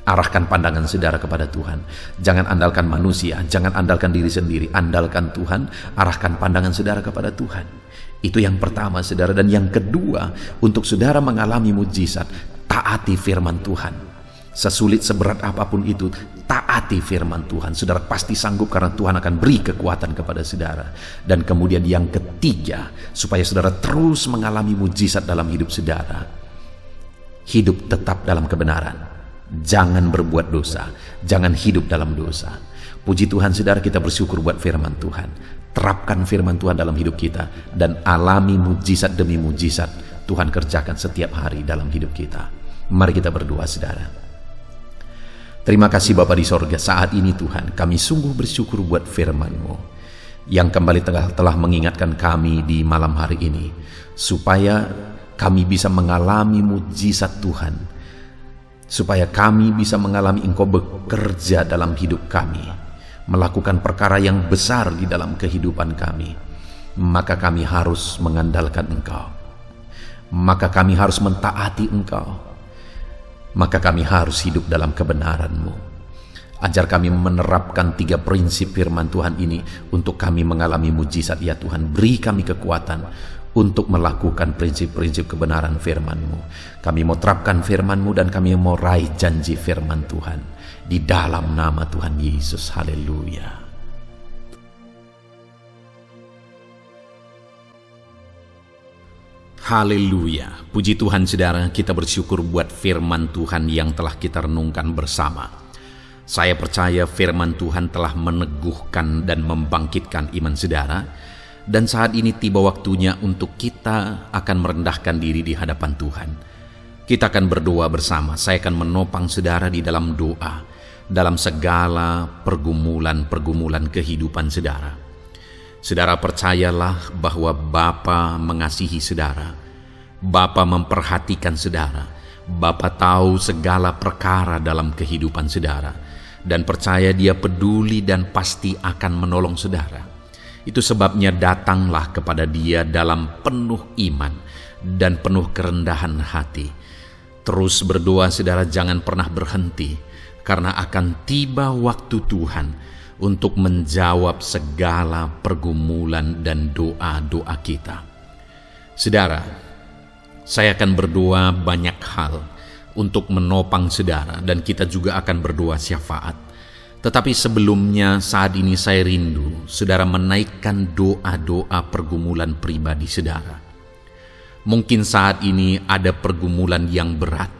[SPEAKER 2] Arahkan pandangan saudara kepada Tuhan. Jangan andalkan manusia, jangan andalkan diri sendiri. Andalkan Tuhan, arahkan pandangan saudara kepada Tuhan. Itu yang pertama saudara. Dan yang kedua, untuk saudara mengalami mujizat, taati firman Tuhan. Sesulit seberat apapun itu, taati firman Tuhan. Saudara pasti sanggup karena Tuhan akan beri kekuatan kepada saudara. Dan kemudian yang ketiga, supaya saudara terus mengalami mujizat dalam hidup saudara, hidup tetap dalam kebenaran. Jangan berbuat dosa, jangan hidup dalam dosa. Puji Tuhan saudara, kita bersyukur buat firman Tuhan. Terapkan firman Tuhan dalam hidup kita dan alami mujizat demi mujizat Tuhan kerjakan setiap hari dalam hidup kita. Mari kita berdoa saudara. Terima kasih Bapa di sorga, saat ini Tuhan kami sungguh bersyukur buat firman-Mu yang kembali telah mengingatkan kami di malam hari ini, supaya kami bisa mengalami mujizat Tuhan supaya kami bisa mengalami Engkau bekerja dalam hidup kami, melakukan perkara yang besar di dalam kehidupan kami. Maka kami harus mengandalkan Engkau, maka kami harus mentaati Engkau, maka kami harus hidup dalam kebenaran-Mu. Ajar kami menerapkan 3 prinsip firman Tuhan ini untuk kami mengalami mujizat ya Tuhan. Beri kami kekuatan untuk melakukan prinsip-prinsip kebenaran firman-Mu. Kami mau terapkan firman-Mu dan kami mau raih janji firman Tuhan. Di dalam nama Tuhan Yesus. Haleluya.
[SPEAKER 1] Haleluya. Puji Tuhan saudara, kita bersyukur buat firman Tuhan yang telah kita renungkan bersama. Saya percaya firman Tuhan telah meneguhkan dan membangkitkan iman saudara, dan saat ini tiba waktunya untuk kita akan merendahkan diri di hadapan Tuhan. Kita akan berdoa bersama. Saya akan menopang saudara di dalam doa, dalam segala pergumulan-pergumulan kehidupan saudara. Saudara percayalah bahwa Bapa mengasihi saudara, Bapa memperhatikan saudara, Bapa tahu segala perkara dalam kehidupan saudara, dan percaya Dia peduli dan pasti akan menolong saudara. Itu sebabnya datanglah kepada Dia dalam penuh iman dan penuh kerendahan hati. Terus berdoa saudara, jangan pernah berhenti, karena akan tiba waktu Tuhan untuk menjawab segala pergumulan dan doa-doa kita. Saudara, saya akan berdoa banyak hal untuk menopang saudara, dan kita juga akan berdoa syafaat. Tetapi sebelumnya saat ini saya rindu saudara menaikkan doa-doa pergumulan pribadi saudara. Mungkin saat ini ada pergumulan yang berat,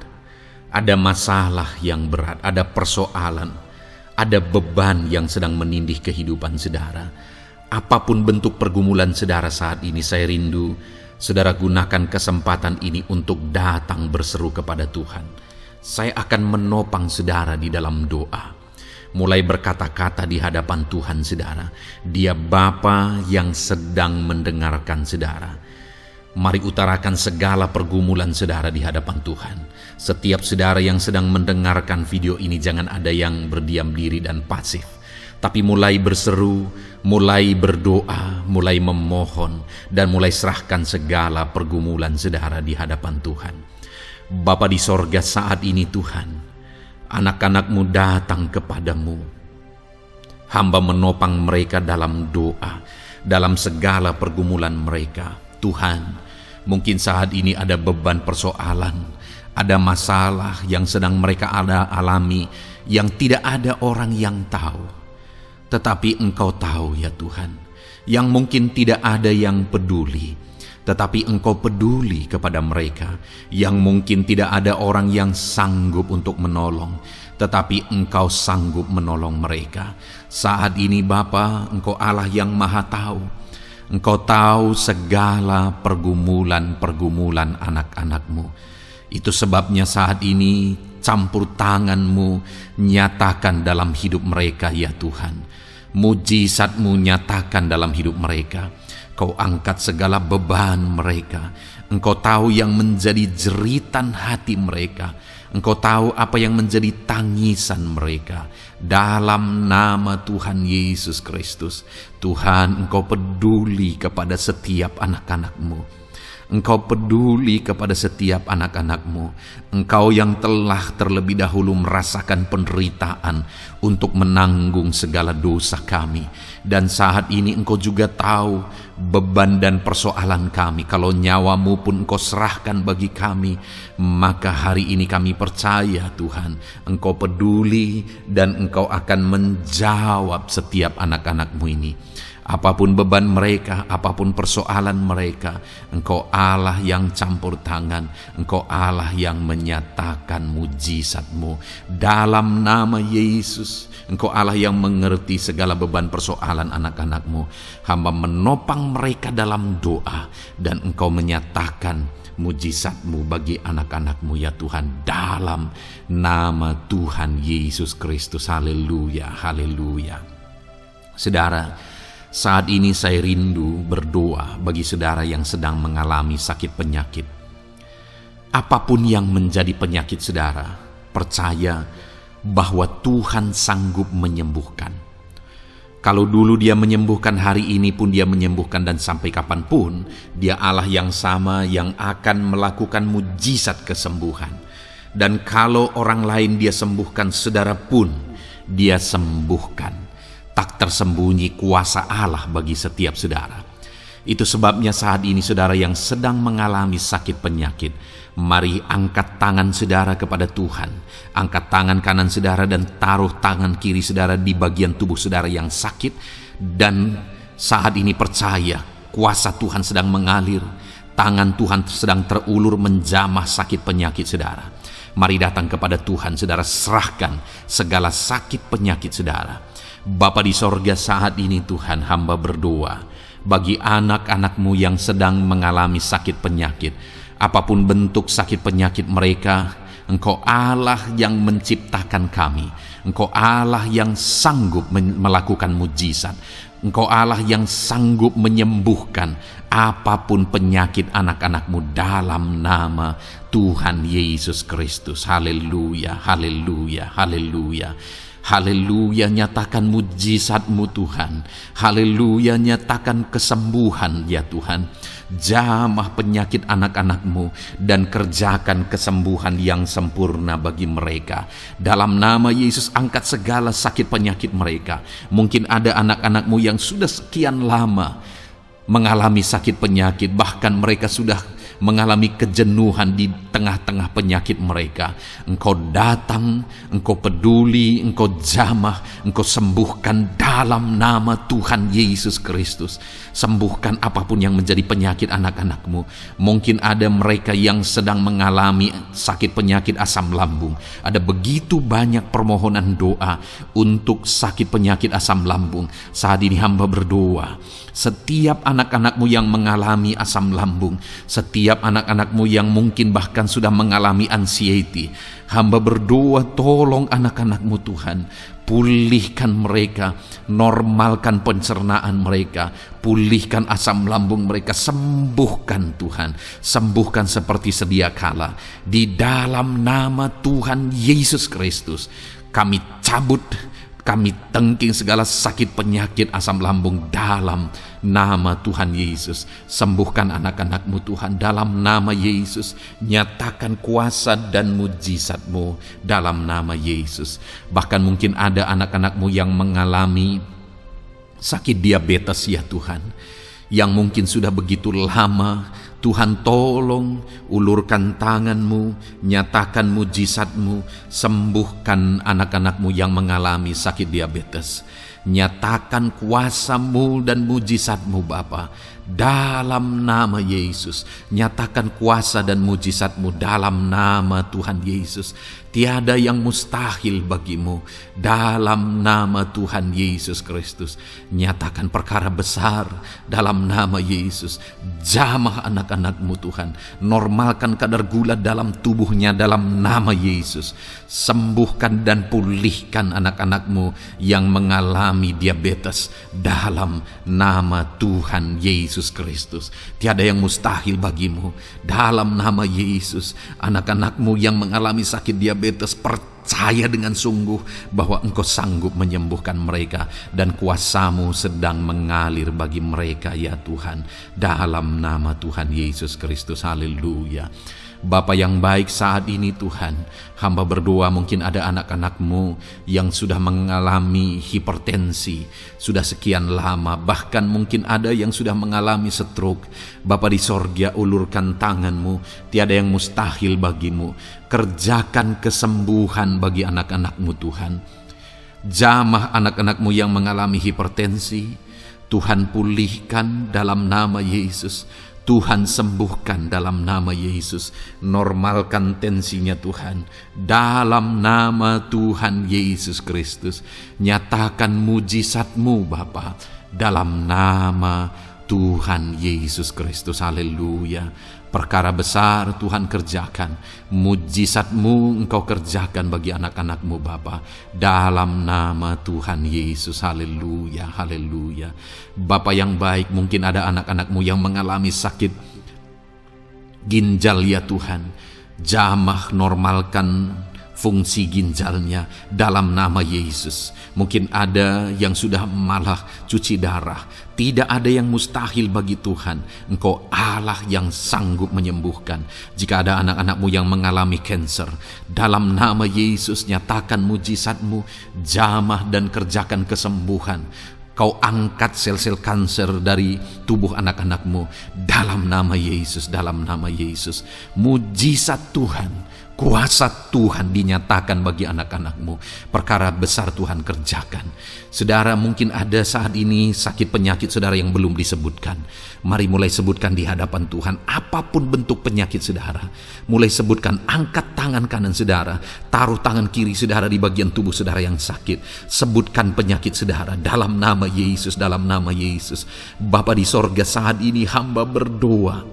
[SPEAKER 1] ada masalah yang berat, ada persoalan, ada beban yang sedang menindih kehidupan saudara. Apapun bentuk pergumulan saudara saat ini, saya rindu saudara gunakan kesempatan ini untuk datang berseru kepada Tuhan. Saya akan menopang saudara di dalam doa. Mulai berkata-kata di hadapan Tuhan saudara. Dia Bapa yang sedang mendengarkan saudara. Mari utarakan segala pergumulan saudara di hadapan Tuhan. Setiap saudara yang sedang mendengarkan video ini, jangan ada yang berdiam diri dan pasif, tapi mulai berseru, mulai berdoa, mulai memohon, dan mulai serahkan segala pergumulan saudara di hadapan Tuhan. Bapa di sorga, saat ini Tuhan, anak-anak-Mu datang kepadamu. Hamba menopang mereka dalam doa, dalam segala pergumulan mereka. Tuhan, mungkin saat ini ada beban persoalan, ada masalah yang sedang mereka alami, yang tidak ada orang yang tahu. Tetapi Engkau tahu ya Tuhan, yang mungkin tidak ada yang peduli, tetapi Engkau peduli kepada mereka. Yang mungkin tidak ada orang yang sanggup untuk menolong, tetapi Engkau sanggup menolong mereka. Saat ini Bapa, Engkau Allah yang Maha Tahu. Engkau tahu segala pergumulan-pergumulan anak-anak-Mu. Itu sebabnya saat ini campur tangan-Mu nyatakan dalam hidup mereka ya Tuhan. Mujizat-Mu nyatakan dalam hidup mereka. Kau angkat segala beban mereka. Engkau tahu yang menjadi jeritan hati mereka. Engkau tahu apa yang menjadi tangisan mereka. Dalam nama Tuhan Yesus Kristus, Tuhan, Engkau peduli kepada setiap anak-anak-Mu. Engkau peduli kepada setiap anak-anak-Mu. Engkau yang telah terlebih dahulu merasakan penderitaan untuk menanggung segala dosa kami. Dan saat ini Engkau juga tahu beban dan persoalan kami. Kalau nyawa-Mu pun Engkau serahkan bagi kami, maka hari ini kami percaya Tuhan, Engkau peduli dan Engkau akan menjawab setiap anak-anak-Mu ini. Apapun beban mereka, apapun persoalan mereka, Engkau Allah yang campur tangan, Engkau Allah yang menyatakan mujizat-Mu. Dalam nama Yesus, Engkau Allah yang mengerti segala beban persoalan anak-anak-Mu. Hamba menopang mereka dalam doa, dan Engkau menyatakan mujizat-Mu bagi anak-anak-Mu ya Tuhan. Dalam nama Tuhan Yesus Kristus. Haleluya, haleluya. Saudara, saat ini saya rindu berdoa bagi saudara yang sedang mengalami sakit penyakit. Apapun yang menjadi penyakit saudara, percaya bahwa Tuhan sanggup menyembuhkan. Kalau dulu Dia menyembuhkan, hari ini pun Dia menyembuhkan, dan sampai kapanpun Dia Allah yang sama yang akan melakukan mujizat kesembuhan. Dan kalau orang lain Dia sembuhkan, saudara pun Dia sembuhkan. Tak tersembunyi kuasa Allah bagi setiap saudara. Itu sebabnya saat ini saudara yang sedang mengalami sakit penyakit, mari angkat tangan saudara kepada Tuhan. Angkat tangan kanan saudara dan taruh tangan kiri saudara di bagian tubuh saudara yang sakit. Dan saat ini percaya kuasa Tuhan sedang mengalir. Tangan Tuhan sedang terulur menjamah sakit penyakit saudara. Mari datang kepada Tuhan saudara, serahkan segala sakit penyakit saudara. Bapa di sorga, saat ini Tuhan, hamba berdoa bagi anak-anak-Mu yang sedang mengalami sakit penyakit. Apapun bentuk sakit penyakit mereka, Engkau Allah yang menciptakan kami. Engkau Allah yang sanggup melakukan mujizat. Engkau Allah yang sanggup menyembuhkan apapun penyakit anak-anak-Mu dalam nama Tuhan Yesus Kristus. Haleluya, haleluya, haleluya. Haleluya, nyatakan mujizat-Mu Tuhan. Haleluya, nyatakan kesembuhan ya Tuhan. Jamah penyakit anak-anak-Mu dan kerjakan kesembuhan yang sempurna bagi mereka. Dalam nama Yesus, angkat segala sakit penyakit mereka. Mungkin ada anak-anak-Mu yang sudah sekian lama mengalami sakit penyakit, bahkan mereka sudah mengalami kejenuhan di tengah-tengah penyakit mereka. Engkau datang, Engkau peduli, Engkau jamah, Engkau sembuhkan dalam nama Tuhan Yesus Kristus. Sembuhkan apapun yang menjadi penyakit anak-anak-Mu. Mungkin ada mereka yang sedang mengalami sakit penyakit asam lambung. Ada begitu banyak permohonan doa untuk sakit penyakit asam lambung. Saat ini hamba berdoa, setiap anak-anak-Mu yang mengalami asam lambung, setiap anak-anak-Mu yang mungkin bahkan sudah mengalami anxiety, hamba berdoa, tolong anak-anak-Mu Tuhan, pulihkan mereka, normalkan pencernaan mereka, pulihkan asam lambung mereka, sembuhkan Tuhan, sembuhkan seperti sedia kala. Di dalam nama Tuhan Yesus Kristus, kami cabut, kami tengking segala sakit penyakit asam lambung dalam nama Tuhan Yesus. Sembuhkan anak-anak-Mu Tuhan dalam nama Yesus. Nyatakan kuasa dan mujizat-Mu dalam nama Yesus. Bahkan mungkin ada anak-anak-Mu yang mengalami sakit diabetes ya Tuhan, yang mungkin sudah begitu lama. Tuhan tolong ulurkan tangan-Mu, nyatakan mujizat-Mu, sembuhkan anak-anak-Mu yang mengalami sakit diabetes. Nyatakan kuasa-Mu dan mujizat-Mu Bapa dalam nama Yesus. Nyatakan kuasa dan mujizat-Mu dalam nama Tuhan Yesus. Tiada yang mustahil bagi-Mu dalam nama Tuhan Yesus Kristus. Nyatakan perkara besar dalam nama Yesus. Jamah anak-anak-Mu Tuhan. Normalkan kadar gula dalam tubuhnya dalam nama Yesus. Sembuhkan dan pulihkan anak-anak-Mu yang mengalami diabetes dalam nama Tuhan Yesus Kristus. Tiada yang mustahil bagi-Mu dalam nama Yesus. Anak-anak-Mu yang mengalami sakit diabetes, percaya dengan sungguh bahwa Engkau sanggup menyembuhkan mereka dan kuasa-Mu sedang mengalir bagi mereka ya Tuhan, dalam nama Tuhan Yesus Kristus. Haleluya. Bapa yang baik, saat ini Tuhan, hamba berdoa mungkin ada anak-anak-Mu yang sudah mengalami hipertensi sudah sekian lama, bahkan mungkin ada yang sudah mengalami stroke. Bapa di sorga, ulurkan tangan-Mu, tiada yang mustahil bagi-Mu. Kerjakan kesembuhan bagi anak-anak-Mu Tuhan. Jamah anak-anak-Mu yang mengalami hipertensi, Tuhan pulihkan dalam nama Yesus. Tuhan sembuhkan dalam nama Yesus. Normalkan tensinya Tuhan dalam nama Tuhan Yesus Kristus. Nyatakan mujizat-Mu Bapa dalam nama Tuhan Yesus Kristus. Haleluya. Perkara besar Tuhan kerjakan, mujizat-Mu Engkau kerjakan bagi anak-anak-Mu Bapa dalam nama Tuhan Yesus. Haleluya, haleluya. Bapa yang baik, mungkin ada anak-anak-Mu yang mengalami sakit ginjal ya Tuhan. Jamah, normalkan fungsi ginjalnya dalam nama Yesus. Mungkin ada yang sudah malah cuci darah. Tidak ada yang mustahil bagi Tuhan. Engkau Allah yang sanggup menyembuhkan. Jika ada anak-anakmu yang mengalami kanker, dalam nama Yesus nyatakan mujizat-Mu, jamah dan kerjakan kesembuhan. Kau angkat sel-sel kanker dari tubuh anak-anakmu dalam nama Yesus, dalam nama Yesus. Mujizat Tuhan, kuasa Tuhan dinyatakan bagi anak-anakmu. Perkara besar Tuhan kerjakan. Saudara, mungkin ada saat ini sakit penyakit saudara yang belum disebutkan. Mari mulai sebutkan di hadapan Tuhan. Apapun bentuk penyakit saudara, mulai sebutkan. Angkat tangan kanan saudara, taruh tangan kiri saudara di bagian tubuh saudara yang sakit. Sebutkan penyakit saudara dalam nama Yesus, dalam nama Yesus. Bapa di sorga, saat ini hamba berdoa,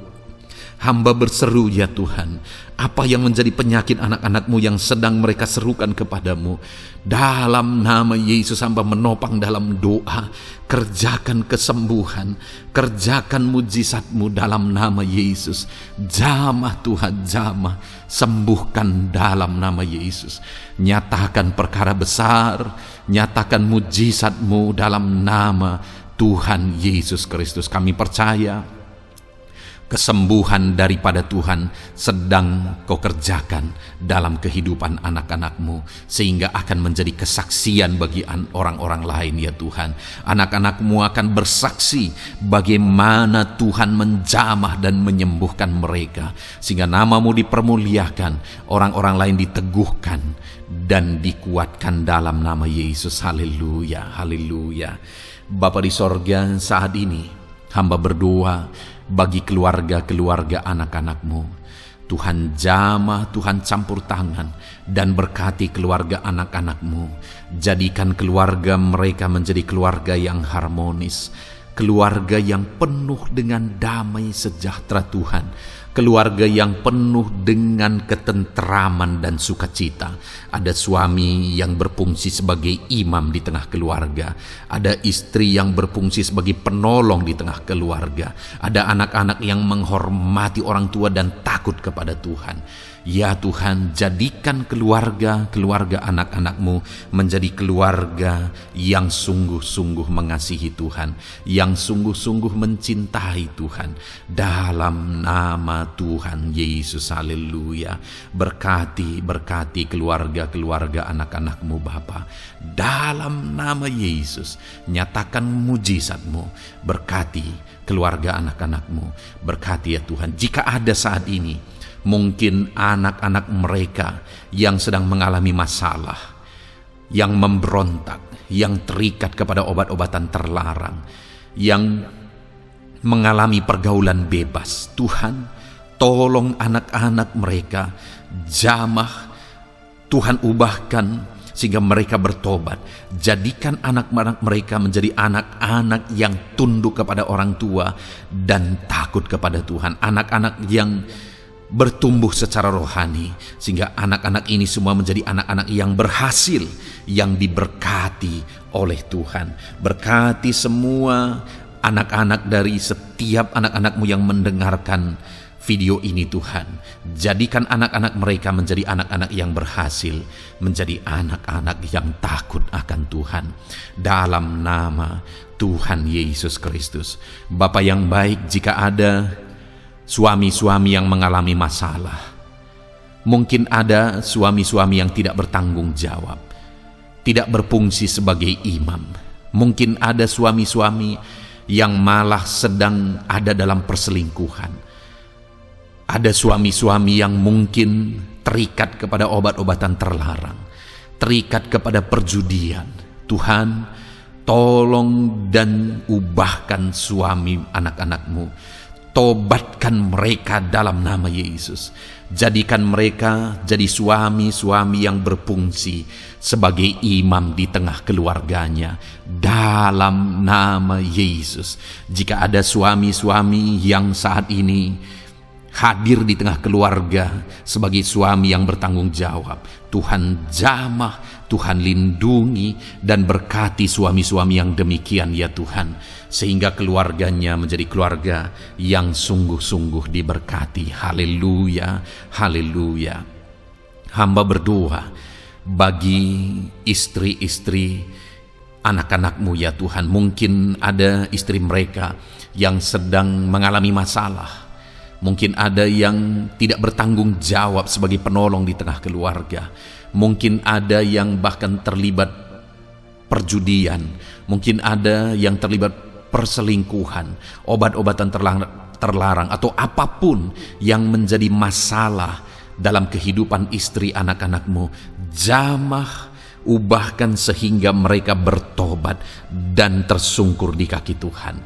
[SPEAKER 1] hamba berseru, ya Tuhan, apa yang menjadi penyakit anak-anakmu yang sedang mereka serukan kepadamu, dalam nama Yesus hamba menopang dalam doa. Kerjakan kesembuhan, kerjakan mujizat-Mu dalam nama Yesus. Jamah Tuhan, jamah, sembuhkan dalam nama Yesus. Nyatakan perkara besar, nyatakan mujizat-Mu dalam nama Tuhan Yesus Kristus. Kami percaya kesembuhan daripada Tuhan sedang Kau kerjakan dalam kehidupan anak-anakmu, sehingga akan menjadi kesaksian bagi orang-orang lain, ya Tuhan. Anak-anakmu akan bersaksi bagaimana Tuhan menjamah dan menyembuhkan mereka, sehingga nama-Mu dipermuliakan, orang-orang lain diteguhkan dan dikuatkan dalam nama Yesus. Haleluya, haleluya. Bapa di sorga, saat ini hamba berdoa bagi keluarga-keluarga anak-anakmu. Tuhan jamah, Tuhan campur tangan dan berkati keluarga anak-anakmu. Jadikan keluarga mereka menjadi keluarga yang harmonis, keluarga yang penuh dengan damai sejahtera Tuhan, keluarga yang penuh dengan ketenteraman dan sukacita. Ada suami yang berfungsi sebagai imam di tengah keluarga, ada istri yang berfungsi sebagai penolong di tengah keluarga, ada anak-anak yang menghormati orang tua dan takut kepada Tuhan. Ya Tuhan, jadikan keluarga anak-anakmu menjadi keluarga yang sungguh-sungguh mengasihi Tuhan, yang sungguh-sungguh mencintai Tuhan. Dalam nama Tuhan Yesus, haleluya. Berkati keluarga anak-anakmu Bapa. Dalam nama Yesus, nyatakan mujizat-Mu. Berkati keluarga anak-anakmu. Berkati ya Tuhan. Jika ada saat ini mungkin anak-anak mereka yang sedang mengalami masalah, yang memberontak, yang terikat kepada obat-obatan terlarang, yang mengalami pergaulan bebas, Tuhan, tolong anak-anak mereka, jamah, Tuhan ubahkan sehingga mereka bertobat. Jadikan anak-anak mereka menjadi anak-anak yang tunduk kepada orang tua dan takut kepada Tuhan. Anak-anak yang bertumbuh secara rohani, sehingga anak-anak ini semua menjadi anak-anak yang berhasil, yang diberkati oleh Tuhan. Berkati semua anak-anak dari setiap anak-anakmu yang mendengarkan video ini Tuhan. Jadikan anak-anak mereka menjadi anak-anak yang berhasil, menjadi anak-anak yang takut akan Tuhan. Dalam nama Tuhan Yesus Kristus. Bapa yang baik, jika ada suami-suami yang mengalami masalah, mungkin ada suami-suami yang tidak bertanggung jawab, tidak berfungsi sebagai imam. Mungkin ada suami-suami yang malah sedang ada dalam perselingkuhan. Ada suami-suami yang mungkin terikat kepada obat-obatan terlarang, terikat kepada perjudian. Tuhan, tolong dan ubahkan suami anak-anakmu. Tobatkan mereka dalam nama Yesus. Jadikan mereka jadi suami-suami yang berfungsi sebagai imam di tengah keluarganya. Dalam nama Yesus. Jika ada suami-suami yang saat ini hadir di tengah keluarga sebagai suami yang bertanggung jawab, Tuhan jamah, Tuhan lindungi dan berkati suami-suami yang demikian ya Tuhan, sehingga keluarganya menjadi keluarga yang sungguh-sungguh diberkati. Haleluya, haleluya, hamba berdoa bagi istri-istri anak-anak-Mu ya Tuhan. Mungkin ada istri mereka yang sedang mengalami masalah. Mungkin ada yang tidak bertanggung jawab sebagai penolong di tengah keluarga. Mungkin ada yang bahkan terlibat perjudian. Mungkin ada yang terlibat perselingkuhan, obat-obatan terlarang, atau apapun yang menjadi masalah dalam kehidupan istri anak-anak-Mu. Jamah, ubahkan sehingga mereka bertobat dan tersungkur di kaki Tuhan.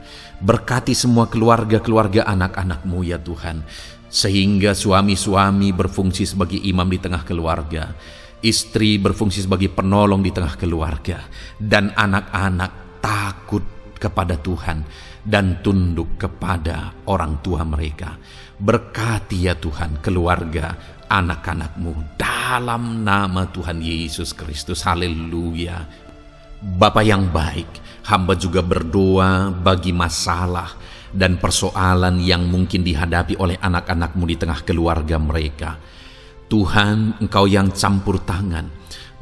[SPEAKER 1] Berkati semua keluarga-keluarga anak-anak-Mu ya Tuhan, sehingga suami-suami berfungsi sebagai imam di tengah keluarga, istri berfungsi sebagai penolong di tengah keluarga, dan anak-anak takut kepada Tuhan dan tunduk kepada orang tua mereka. Berkati ya Tuhan keluarga anak-anak-Mu dalam nama Tuhan Yesus Kristus. Haleluya. Bapa yang baik, hamba juga berdoa bagi masalah dan persoalan yang mungkin dihadapi oleh anak-anak-Mu di tengah keluarga mereka. Tuhan, Engkau yang campur tangan,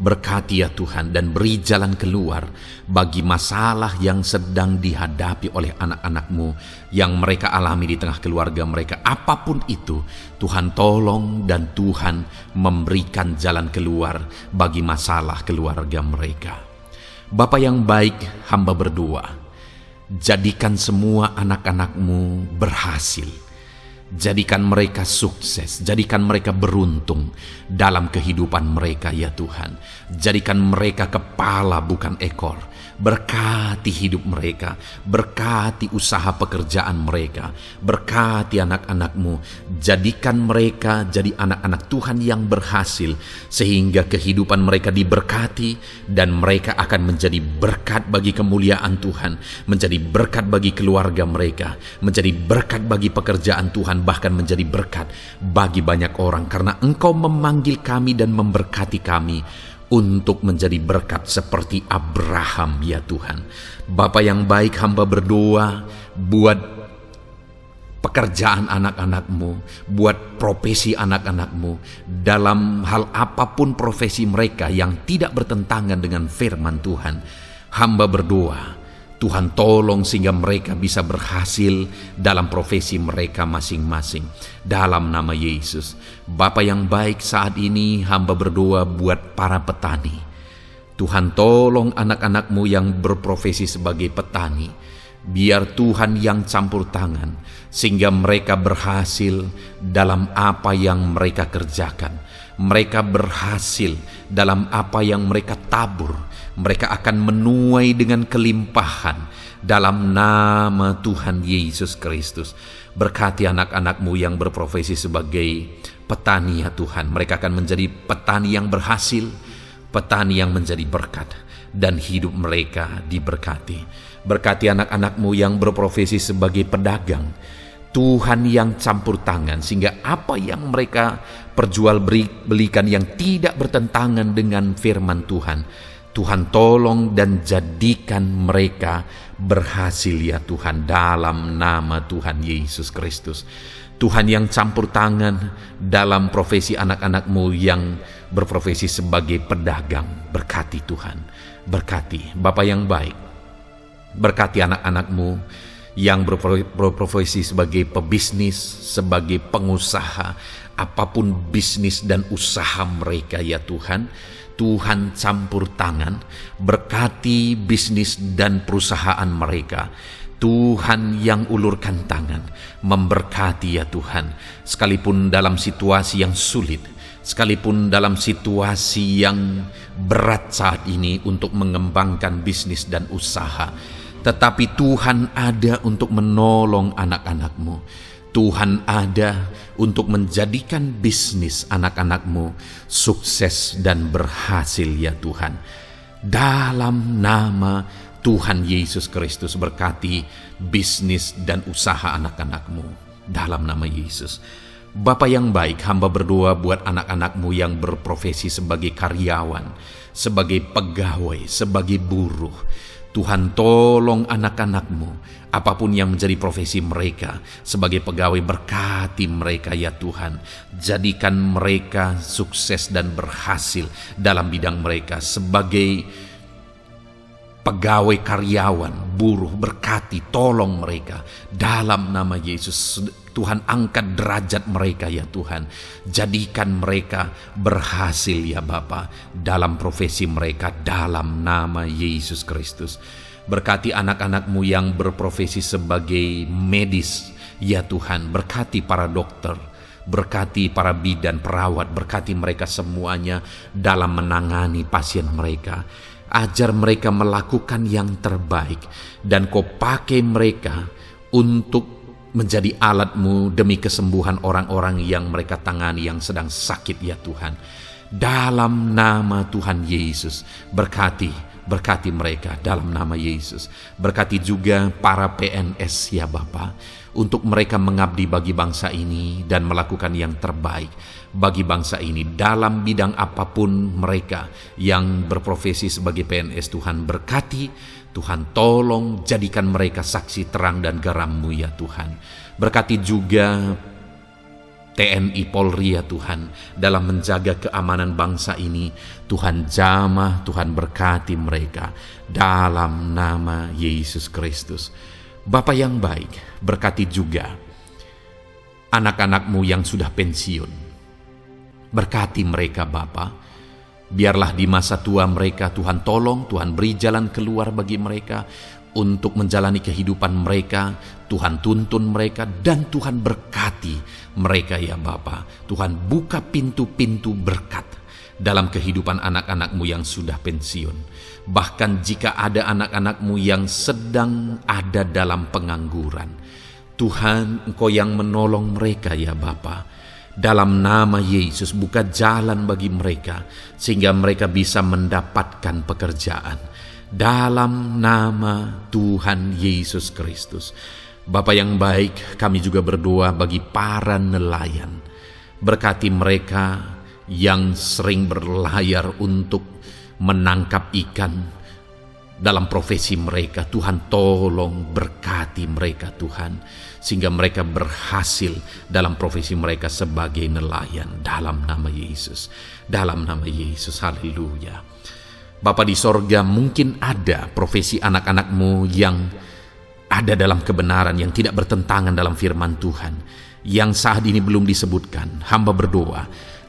[SPEAKER 1] berkati ya Tuhan dan beri jalan keluar bagi masalah yang sedang dihadapi oleh anak-anak-Mu yang mereka alami di tengah keluarga mereka. Apapun itu, Tuhan tolong dan Tuhan memberikan jalan keluar bagi masalah keluarga mereka. Bapa yang baik, hamba berdoa, jadikan semua anak-anak-Mu berhasil. Jadikan mereka sukses, jadikan mereka beruntung dalam kehidupan mereka ya Tuhan. Jadikan mereka kepala bukan ekor. Berkati hidup mereka, berkati usaha pekerjaan mereka, berkati anak-anak-Mu. Jadikan mereka jadi anak-anak Tuhan yang berhasil, sehingga kehidupan mereka diberkati dan mereka akan menjadi berkat bagi kemuliaan Tuhan, menjadi berkat bagi keluarga mereka, menjadi berkat bagi pekerjaan Tuhan, bahkan menjadi berkat bagi banyak orang, karena Engkau memanggil kami dan memberkati kami untuk menjadi berkat seperti Abraham ya Tuhan. Bapa yang baik, hamba berdoa buat pekerjaan anak-anak-Mu, buat profesi anak-anak-Mu, dalam hal apapun profesi mereka yang tidak bertentangan dengan firman Tuhan. Hamba berdoa Tuhan tolong sehingga mereka bisa berhasil dalam profesi mereka masing-masing. Dalam nama Yesus. Bapa yang baik, saat ini hamba berdoa buat para petani. Tuhan tolong anak-anak-Mu yang berprofesi sebagai petani. Biar Tuhan yang campur tangan sehingga mereka berhasil dalam apa yang mereka kerjakan. Mereka berhasil dalam apa yang mereka tabur. Mereka akan menuai dengan kelimpahan dalam nama Tuhan Yesus Kristus. Berkati anak-anak-Mu yang berprofesi sebagai petani ya Tuhan. Mereka akan menjadi petani yang berhasil, petani yang menjadi berkat, dan hidup mereka diberkati. Berkati anak-anak-Mu yang berprofesi sebagai pedagang. Tuhan yang campur tangan sehingga apa yang mereka perjualbelikan yang tidak bertentangan dengan firman Tuhan, Tuhan tolong dan jadikan mereka berhasil ya Tuhan, dalam nama Tuhan Yesus Kristus. Tuhan yang campur tangan dalam profesi anak-anak-Mu yang berprofesi sebagai pedagang. Berkati Tuhan, berkati Bapa yang baik. Berkati anak-anak-Mu yang berprofesi sebagai pebisnis, sebagai pengusaha, apapun bisnis dan usaha mereka ya Tuhan. Tuhan campur tangan, berkati bisnis dan perusahaan mereka. Tuhan yang ulurkan tangan, memberkati ya Tuhan. Sekalipun dalam situasi yang sulit, sekalipun dalam situasi yang berat saat ini untuk mengembangkan bisnis dan usaha, tetapi Tuhan ada untuk menolong anak-anak-Mu. Tuhan ada untuk menjadikan bisnis anak-anak-Mu sukses dan berhasil ya Tuhan. Dalam nama Tuhan Yesus Kristus, berkati bisnis dan usaha anak-anak-Mu. Dalam nama Yesus. Bapa yang baik, hamba berdoa buat anak-anak-Mu yang berprofesi sebagai karyawan, sebagai pegawai, sebagai buruh. Tuhan tolong anak-anak-Mu, apapun yang menjadi profesi mereka sebagai pegawai, berkati mereka ya Tuhan. Jadikan mereka sukses dan berhasil dalam bidang mereka sebagai pegawai, karyawan, buruh. Berkati, tolong mereka dalam nama Yesus. Tuhan, angkat derajat mereka ya Tuhan. Jadikan mereka berhasil ya Bapa dalam profesi mereka dalam nama Yesus Kristus. Berkati anak-anak-Mu yang berprofesi sebagai medis ya Tuhan. Berkati para dokter, berkati para bidan, perawat. Berkati mereka semuanya dalam menangani pasien mereka. Ajar mereka melakukan yang terbaik, dan Kau pakai mereka untuk menjadi alat-Mu demi kesembuhan orang-orang yang mereka tangani yang sedang sakit ya Tuhan. Dalam nama Tuhan Yesus, berkati mereka dalam nama Yesus. Berkati juga para PNS ya Bapa, untuk mereka mengabdi bagi bangsa ini dan melakukan yang terbaik bagi bangsa ini dalam bidang apapun mereka yang berprofesi sebagai PNS. Tuhan berkati, Tuhan tolong jadikan mereka saksi terang dan garam-Mu ya Tuhan. Berkati juga TNI Polri ya Tuhan dalam menjaga keamanan bangsa ini. Tuhan jamah, Tuhan berkati mereka dalam nama Yesus Kristus. Bapa yang baik, berkati juga anak-anak-Mu yang sudah pensiun. Berkati mereka Bapa. Biarlah di masa tua mereka Tuhan tolong, Tuhan beri jalan keluar bagi mereka untuk menjalani kehidupan mereka. Tuhan tuntun mereka dan Tuhan berkati mereka ya Bapa. Tuhan buka pintu-pintu berkat dalam kehidupan anak-anak-Mu yang sudah pensiun. Bahkan jika ada anak-anak-Mu yang sedang ada dalam pengangguran, Tuhan, Engkau yang menolong mereka ya Bapa. Dalam nama Yesus, buka jalan bagi mereka sehingga mereka bisa mendapatkan pekerjaan. Dalam nama Tuhan Yesus Kristus. Bapa yang baik, kami juga berdoa bagi para nelayan. Berkati mereka yang sering berlayar untuk menangkap ikan dalam profesi mereka. Tuhan tolong berkati mereka Tuhan, sehingga mereka berhasil dalam profesi mereka sebagai nelayan dalam nama Yesus. Dalam nama Yesus, haleluya. Bapa di sorga, mungkin ada profesi anak-anak-Mu yang ada dalam kebenaran, yang tidak bertentangan dalam firman Tuhan, yang saat ini belum disebutkan. Hamba berdoa,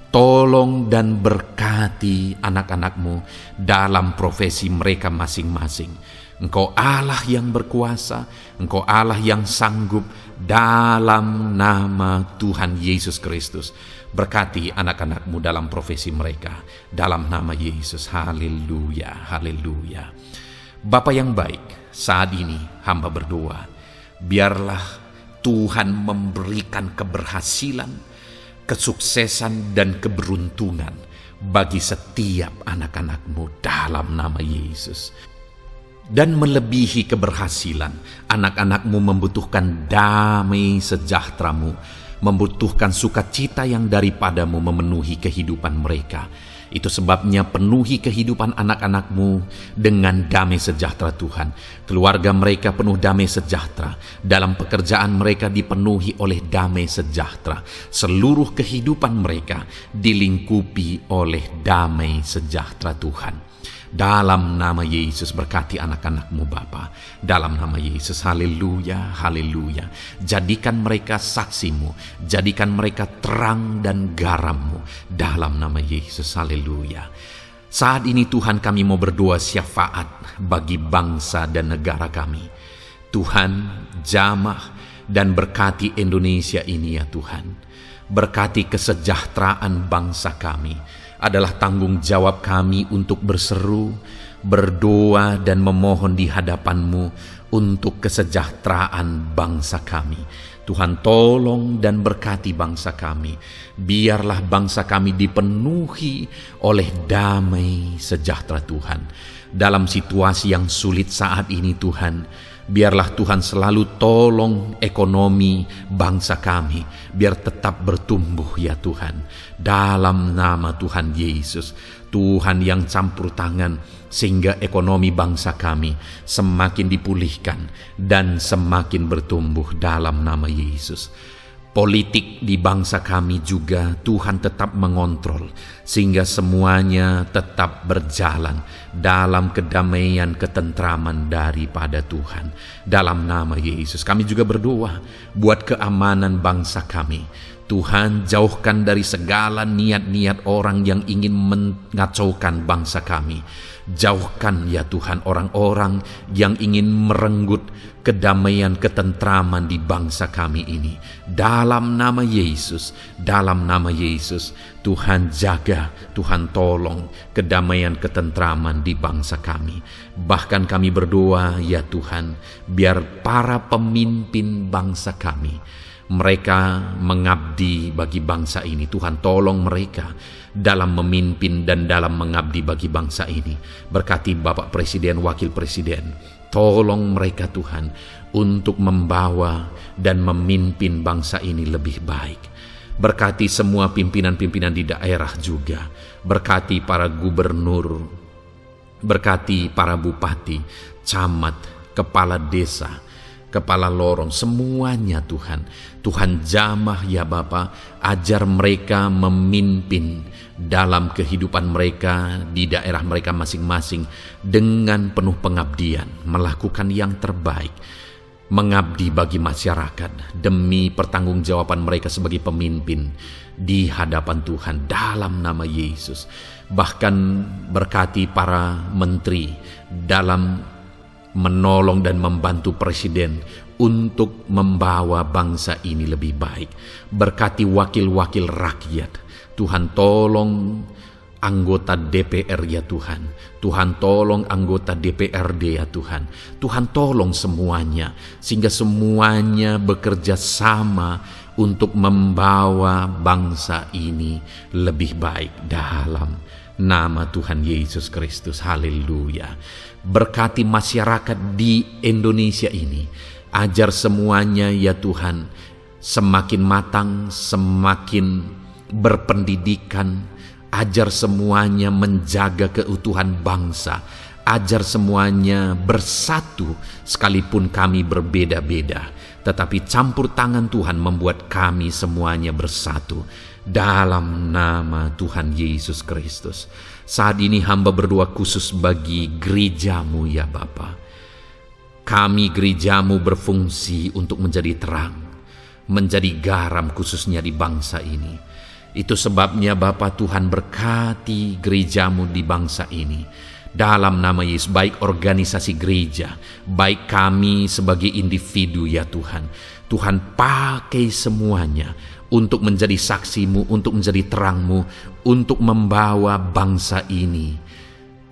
[SPEAKER 1] tolong dan berkati anak-anak-Mu dalam profesi mereka masing-masing. Engkau Allah yang berkuasa, Engkau Allah yang sanggup, dalam nama Tuhan Yesus Kristus. Berkati anak-anak-Mu dalam profesi mereka, dalam nama Yesus. Haleluya, haleluya. Bapa yang baik, saat ini hamba berdoa, biarlah Tuhan memberikan keberhasilan, kesuksesan dan keberuntungan bagi setiap anak-anak-Mu dalam nama Yesus. Dan melebihi keberhasilan, anak-anak-Mu membutuhkan damai sejahtera-Mu, membutuhkan sukacita yang daripada-Mu memenuhi kehidupan mereka. Itu sebabnya penuhi kehidupan anak-anak-Mu dengan damai sejahtera Tuhan. Keluarga mereka penuh damai sejahtera. Dalam pekerjaan mereka dipenuhi oleh damai sejahtera. Seluruh kehidupan mereka dilingkupi oleh damai sejahtera Tuhan. Dalam nama Yesus, berkati anak-anak-Mu Bapa. Dalam nama Yesus, haleluya, haleluya. Jadikan mereka saksi-Mu, jadikan mereka terang dan garam-Mu. Dalam nama Yesus, haleluya. Saat ini Tuhan, kami mau berdoa syafaat bagi bangsa dan negara kami. Tuhan, jamah dan berkati Indonesia ini ya Tuhan. Berkati kesejahteraan bangsa kami. Adalah tanggung jawab kami untuk berseru, berdoa dan memohon di hadapan-Mu untuk kesejahteraan bangsa kami. Tuhan tolong dan berkati bangsa kami. Biarlah bangsa kami dipenuhi oleh damai sejahtera Tuhan. Dalam situasi yang sulit saat ini Tuhan, Biarlah Tuhan selalu tolong ekonomi bangsa kami, biar tetap bertumbuh ya Tuhan. Dalam nama Tuhan Yesus, Tuhan yang campur tangan, sehingga ekonomi bangsa kami semakin dipulihkan dan semakin bertumbuh dalam nama Yesus. Politik di bangsa kami juga Tuhan tetap mengontrol, sehingga semuanya tetap berjalan dalam kedamaian, ketentraman daripada Tuhan. Dalam nama Yesus kami juga berdoa buat keamanan bangsa kami. Tuhan, jauhkan dari segala niat-niat orang yang ingin mengacaukan bangsa kami. Jauhkan ya Tuhan orang-orang yang ingin merenggut kedamaian, ketentraman di bangsa kami ini. Dalam nama Yesus, dalam nama Yesus, Tuhan jaga, Tuhan tolong kedamaian, ketentraman di bangsa kami. Bahkan kami berdoa ya Tuhan, biar para pemimpin bangsa kami, mereka mengabdi bagi bangsa ini. Tuhan tolong mereka dalam memimpin dan dalam mengabdi bagi bangsa ini. Berkati Bapak Presiden, Wakil Presiden, tolong mereka Tuhan untuk membawa dan memimpin bangsa ini lebih baik. Berkati semua pimpinan-pimpinan di daerah juga. Berkati para gubernur, berkati para bupati, camat, kepala desa, kepala lorong, semuanya Tuhan. Tuhan jamah ya Bapa, ajar mereka memimpin dalam kehidupan mereka di daerah mereka masing-masing dengan penuh pengabdian, melakukan yang terbaik, mengabdi bagi masyarakat demi pertanggungjawaban mereka sebagai pemimpin di hadapan Tuhan dalam nama Yesus. Bahkan berkati para menteri dalam menolong dan membantu presiden untuk membawa bangsa ini lebih baik. Berkati wakil-wakil rakyat. Tuhan tolong anggota DPR ya Tuhan. Tuhan tolong anggota DPRD ya Tuhan. Tuhan tolong semuanya, sehingga semuanya bekerja sama untuk membawa bangsa ini lebih baik dalam nama Tuhan Yesus Kristus. Haleluya. Berkati masyarakat di Indonesia ini. Ajar semuanya ya Tuhan semakin matang, semakin berpendidikan. Ajar semuanya menjaga keutuhan bangsa. Ajar semuanya bersatu sekalipun kami berbeda-beda. Tetapi campur tangan Tuhan membuat kami semuanya bersatu. Dalam nama Tuhan Yesus Kristus. Saat ini hamba berdoa khusus bagi gerejamu ya Bapa. Kami gerejamu berfungsi untuk menjadi terang, menjadi garam khususnya di bangsa ini. Itu sebabnya Bapa Tuhan berkati gerejamu di bangsa ini. Dalam nama Yesus, baik organisasi gereja, baik kami sebagai individu ya Tuhan. Tuhan pakai semuanya untuk menjadi saksimu, untuk menjadi terangmu, untuk membawa bangsa ini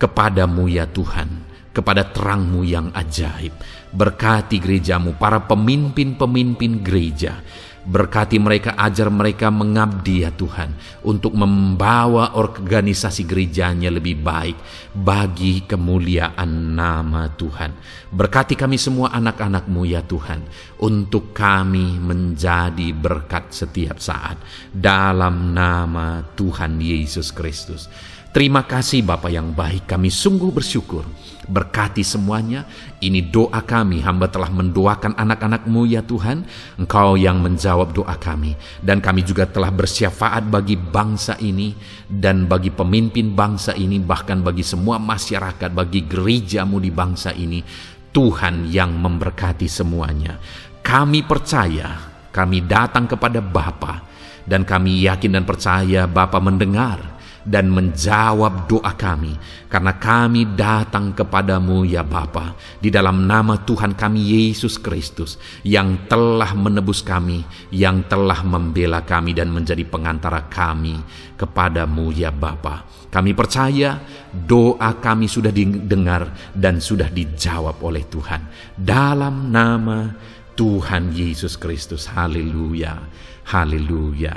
[SPEAKER 1] kepadamu ya Tuhan, kepada terangmu yang ajaib. Berkati gerejamu, para pemimpin-pemimpin gereja. Berkati mereka, ajar mereka mengabdi ya Tuhan, untuk membawa organisasi gerejanya lebih baik bagi kemuliaan nama Tuhan. Berkati kami semua anak-anak-Mu ya Tuhan, untuk kami menjadi berkat setiap saat. Dalam nama Tuhan Yesus Kristus. Terima kasih Bapa yang baik, kami sungguh bersyukur. Berkati semuanya, ini doa kami, hamba telah mendoakan anak-anak-Mu ya Tuhan, Engkau yang menjawab doa kami. Dan kami juga telah bersyafaat bagi bangsa ini, dan bagi pemimpin bangsa ini, bahkan bagi semua masyarakat, bagi gereja-Mu di bangsa ini. Tuhan yang memberkati semuanya. Kami percaya, kami datang kepada Bapa, dan kami yakin dan percaya Bapa mendengar dan menjawab doa kami, karena kami datang kepadamu ya Bapa, di dalam nama Tuhan kami Yesus Kristus, yang telah menebus kami, yang telah membela kami dan menjadi pengantara kami kepadamu ya Bapa. Kami percaya doa kami sudah didengar dan sudah dijawab oleh Tuhan. Dalam nama Tuhan Yesus Kristus. Haleluya, haleluya,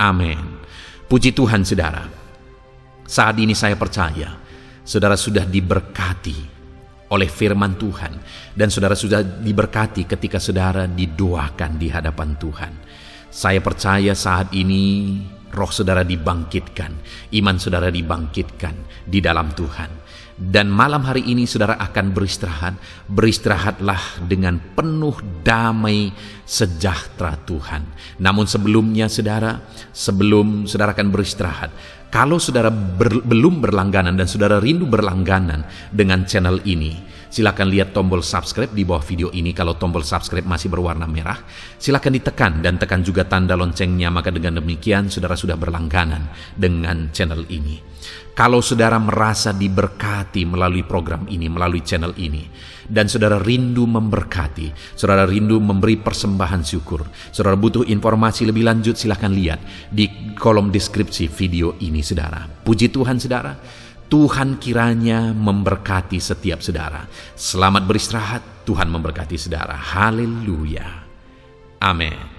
[SPEAKER 1] amin. Puji Tuhan saudara. Saat ini saya percaya saudara sudah diberkati oleh firman Tuhan, dan saudara sudah diberkati ketika saudara didoakan di hadapan Tuhan. Saya percaya saat ini roh saudara dibangkitkan, iman saudara dibangkitkan di dalam Tuhan. Dan malam hari ini saudara akan beristirahat. Beristirahatlah dengan penuh damai sejahtera Tuhan. Namun sebelumnya saudara, sebelum saudara akan beristirahat, kalau saudara belum berlangganan dan saudara rindu berlangganan dengan channel ini, silakan lihat tombol subscribe di bawah video ini. Kalau tombol subscribe masih berwarna merah, silakan ditekan dan tekan juga tanda loncengnya. Maka dengan demikian saudara sudah berlangganan dengan channel ini. Kalau saudara merasa diberkati melalui program ini, melalui channel ini, dan saudara rindu memberkati, saudara rindu memberi persembahan syukur, saudara butuh informasi lebih lanjut, silakan lihat di kolom deskripsi video ini saudara. Puji Tuhan saudara, Tuhan kiranya memberkati setiap saudara. Selamat beristirahat, Tuhan memberkati saudara. Haleluya. Amin.